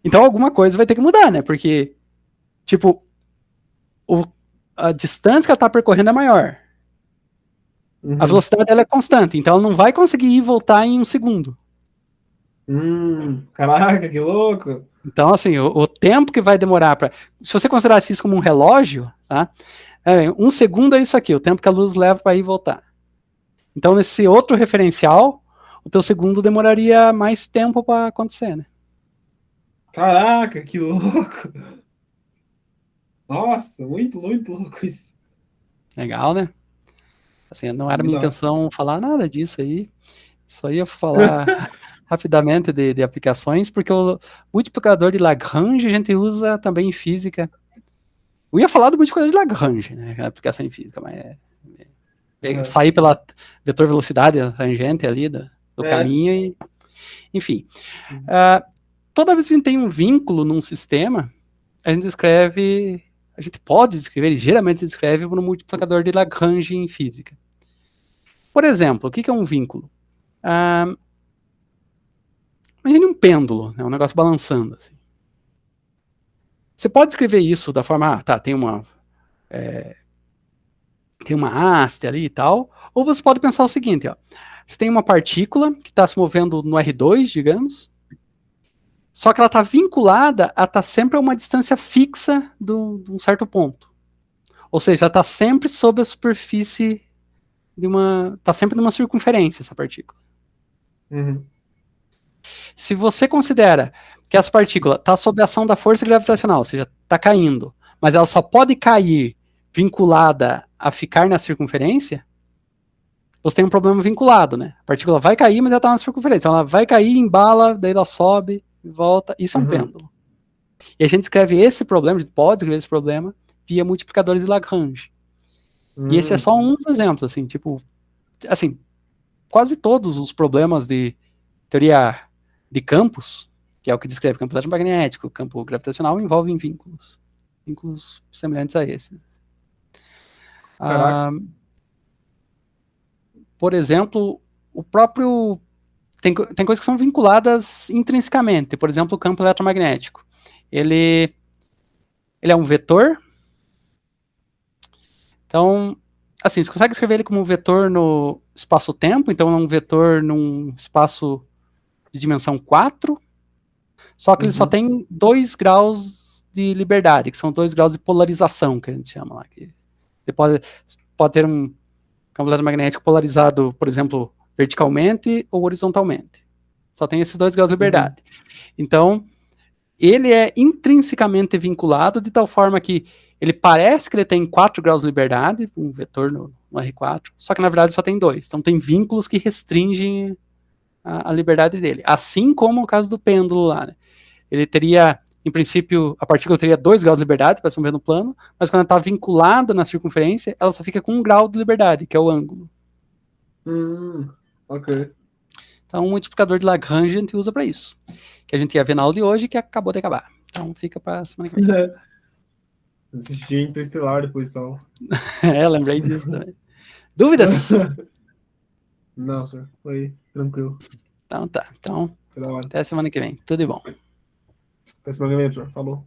Então alguma coisa vai ter que mudar, né? Porque, tipo, a distância que ela está percorrendo é maior. a velocidade dela é constante, então ela não vai conseguir ir e voltar em 1 segundo. Caraca, que louco! Então, assim, o tempo que vai demorar para... Se você considerasse isso como um relógio, tá? 1 segundo é isso aqui, o tempo que a luz leva para ir e voltar. Então, nesse outro referencial, o teu segundo demoraria mais tempo para acontecer, né? Caraca, que louco! Nossa, muito louco isso. Legal, né? Assim, não era Muito minha da hora. intenção falar nada disso aí. Só ia falar rapidamente de aplicações, porque o multiplicador de Lagrange a gente usa também em física. Eu ia falar do multiplicador de Lagrange, né? A aplicação em física, mas sair pela vetor velocidade, a tangente ali do caminho e... Enfim. Toda vez que a gente tem um vínculo num sistema, a gente pode descrever, e geralmente se descreve por um multiplicador de Lagrange em física. Por exemplo, o que é um vínculo? Imagine um pêndulo, né, um negócio balançando. Assim. Você pode escrever isso da forma, tem uma haste ali e tal, ou você pode pensar o seguinte, ó, você tem uma partícula que está se movendo no R2, digamos, só que ela está vinculada a estar sempre a uma distância fixa de um certo ponto. Ou seja, ela está sempre sob a superfície está sempre numa circunferência essa partícula. Se você considera que essa partícula está sob a ação da força gravitacional, ou seja, está caindo, mas ela só pode cair vinculada a ficar na circunferência, você tem um problema vinculado, né? A partícula vai cair, mas ela está na circunferência. Ela vai cair, embala, daí ela sobe e volta. Isso é um pêndulo. E a gente escreve esse problema, a gente pode escrever esse problema via multiplicadores de Lagrange. E esse é só um dos exemplos, assim, tipo, assim, quase todos os problemas de teoria de campos, que é o que descreve campo eletromagnético, campo gravitacional, envolvem vínculos semelhantes a esses. Por exemplo, o próprio... Tem coisas que são vinculadas intrinsecamente. Por exemplo, o campo eletromagnético. Ele é um vetor. Então, assim, você consegue escrever ele como um vetor no espaço-tempo. Então, é um vetor num espaço de dimensão 4. Só que ele só tem 2 graus de liberdade, que são 2 graus de polarização, que a gente chama lá. Que pode ter um campo eletromagnético polarizado, por exemplo, verticalmente ou horizontalmente. Só tem esses 2 graus de liberdade. Então, ele é intrinsecamente vinculado de tal forma que ele parece que ele tem 4 graus de liberdade, um vetor no R4, só que na verdade só tem 2. Então tem vínculos que restringem a liberdade dele. Assim como o caso do pêndulo lá, né? Ele teria, em princípio, a partícula teria 2 graus de liberdade, para se mover no plano, mas quando ela está vinculada na circunferência, ela só fica com 1 grau de liberdade, que é o ângulo. Ok. Então, um multiplicador de Lagrange a gente usa para isso. Que a gente ia ver na aula de hoje, que acabou de acabar. Então, fica para semana que vem. Assisti Interestelar depois, então. Lembrei disso também. Dúvidas? Não, senhor. Foi tranquilo. Então, tá. Então, até semana que vem. Tudo de bom. Até semana que vem, senhor. Falou.